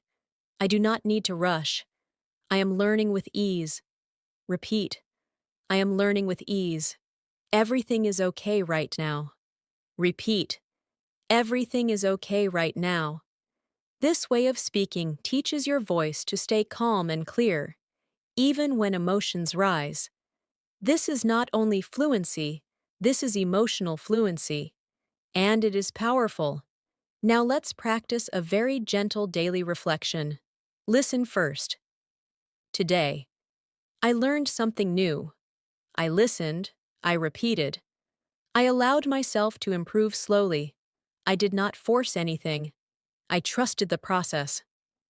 I do not need to rush. I am learning with ease. Repeat. I am learning with ease. Everything is okay right now. Repeat. Everything is okay right now. This way of speaking teaches your voice to stay calm and clear, even when emotions rise. This is not only fluency, this is emotional fluency, and it is powerful. Now let's practice a very gentle daily reflection. Listen first. Today, I learned something new. I listened, I repeated. I allowed myself to improve slowly. I did not force anything. I trusted the process.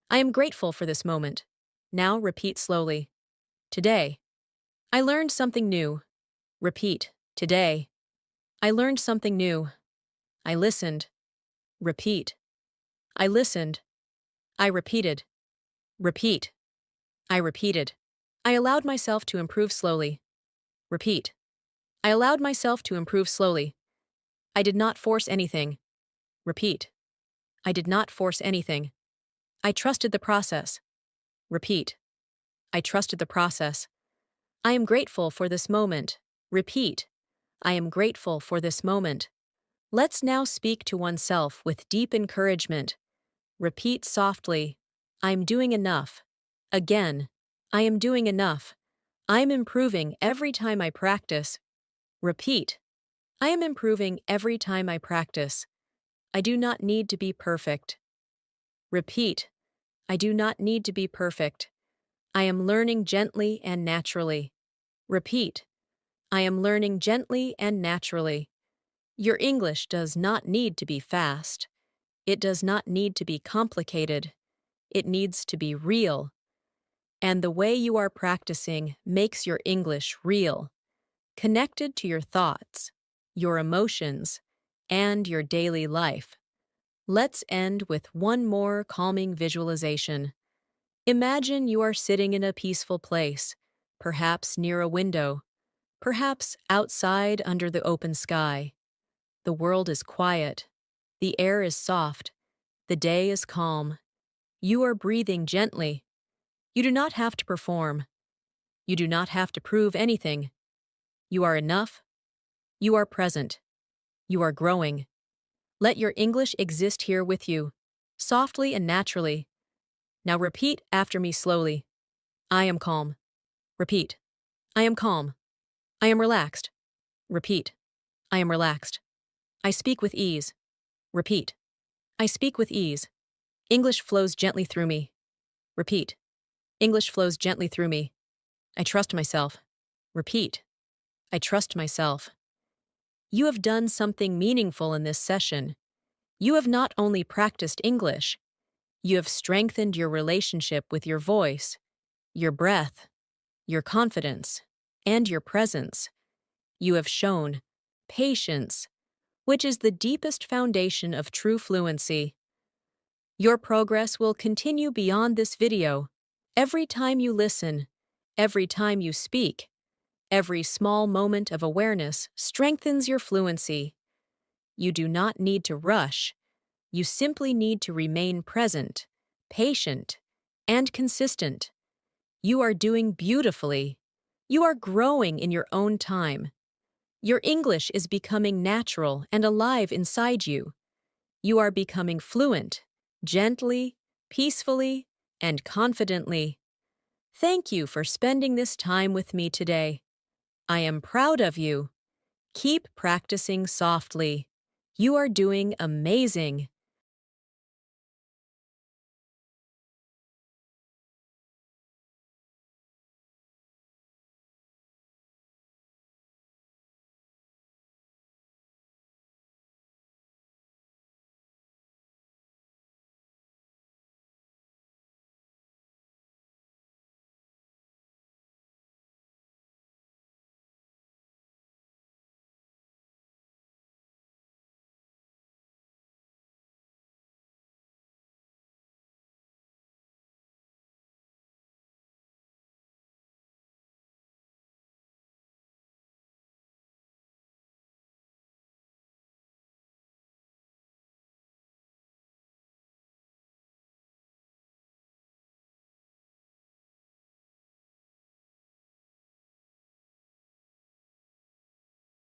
I am grateful for this moment. Now repeat slowly. Today, I learned something new. Repeat. Today, I learned something new. I listened. Repeat. I listened. I repeated. Repeat. I repeated. I allowed myself to improve slowly. Repeat. I allowed myself to improve slowly. I did not force anything. Repeat. I did not force anything. I trusted the process. Repeat. I trusted the process. I am grateful for this moment. Repeat. I am grateful for this moment. Let's now speak to oneself with deep encouragement. Repeat softly. I'm doing enough. Again. I am doing enough. I'm improving every time I practice. Repeat. I am improving every time I practice. I do not need to be perfect. Repeat. I do not need to be perfect. I am learning gently and naturally. Repeat. I am learning gently and naturally. Your English does not need to be fast. It does not need to be complicated. It needs to be real. And the way you are practicing makes your English real, connected to your thoughts, your emotions, and your daily life. Let's end with one more calming visualization. Imagine you are sitting in a peaceful place, perhaps near a window, perhaps outside under the open sky. The world is quiet. The air is soft. The day is calm. You are breathing gently. You do not have to perform. You do not have to prove anything. You are enough. You are present. You are growing. Let your English exist here with you, softly and naturally. Now repeat after me slowly. I am calm. Repeat. I am calm. I am relaxed. Repeat. I am relaxed. I speak with ease. Repeat. I speak with ease. English flows gently through me. Repeat. English flows gently through me. I trust myself. Repeat. I trust myself. You have done something meaningful in this session. You have not only practiced English, you have strengthened your relationship with your voice, your breath, your confidence, and your presence. You have shown patience, which is the deepest foundation of true fluency. Your progress will continue beyond this video. Every time you listen, every time you speak, every small moment of awareness strengthens your fluency. You do not need to rush. You simply need to remain present, patient, and consistent. You are doing beautifully. You are growing in your own time. Your English is becoming natural and alive inside you. You are becoming fluent, gently, peacefully, and confidently. Thank you for spending this time with me today. I am proud of you. Keep practicing softly. You are doing amazing.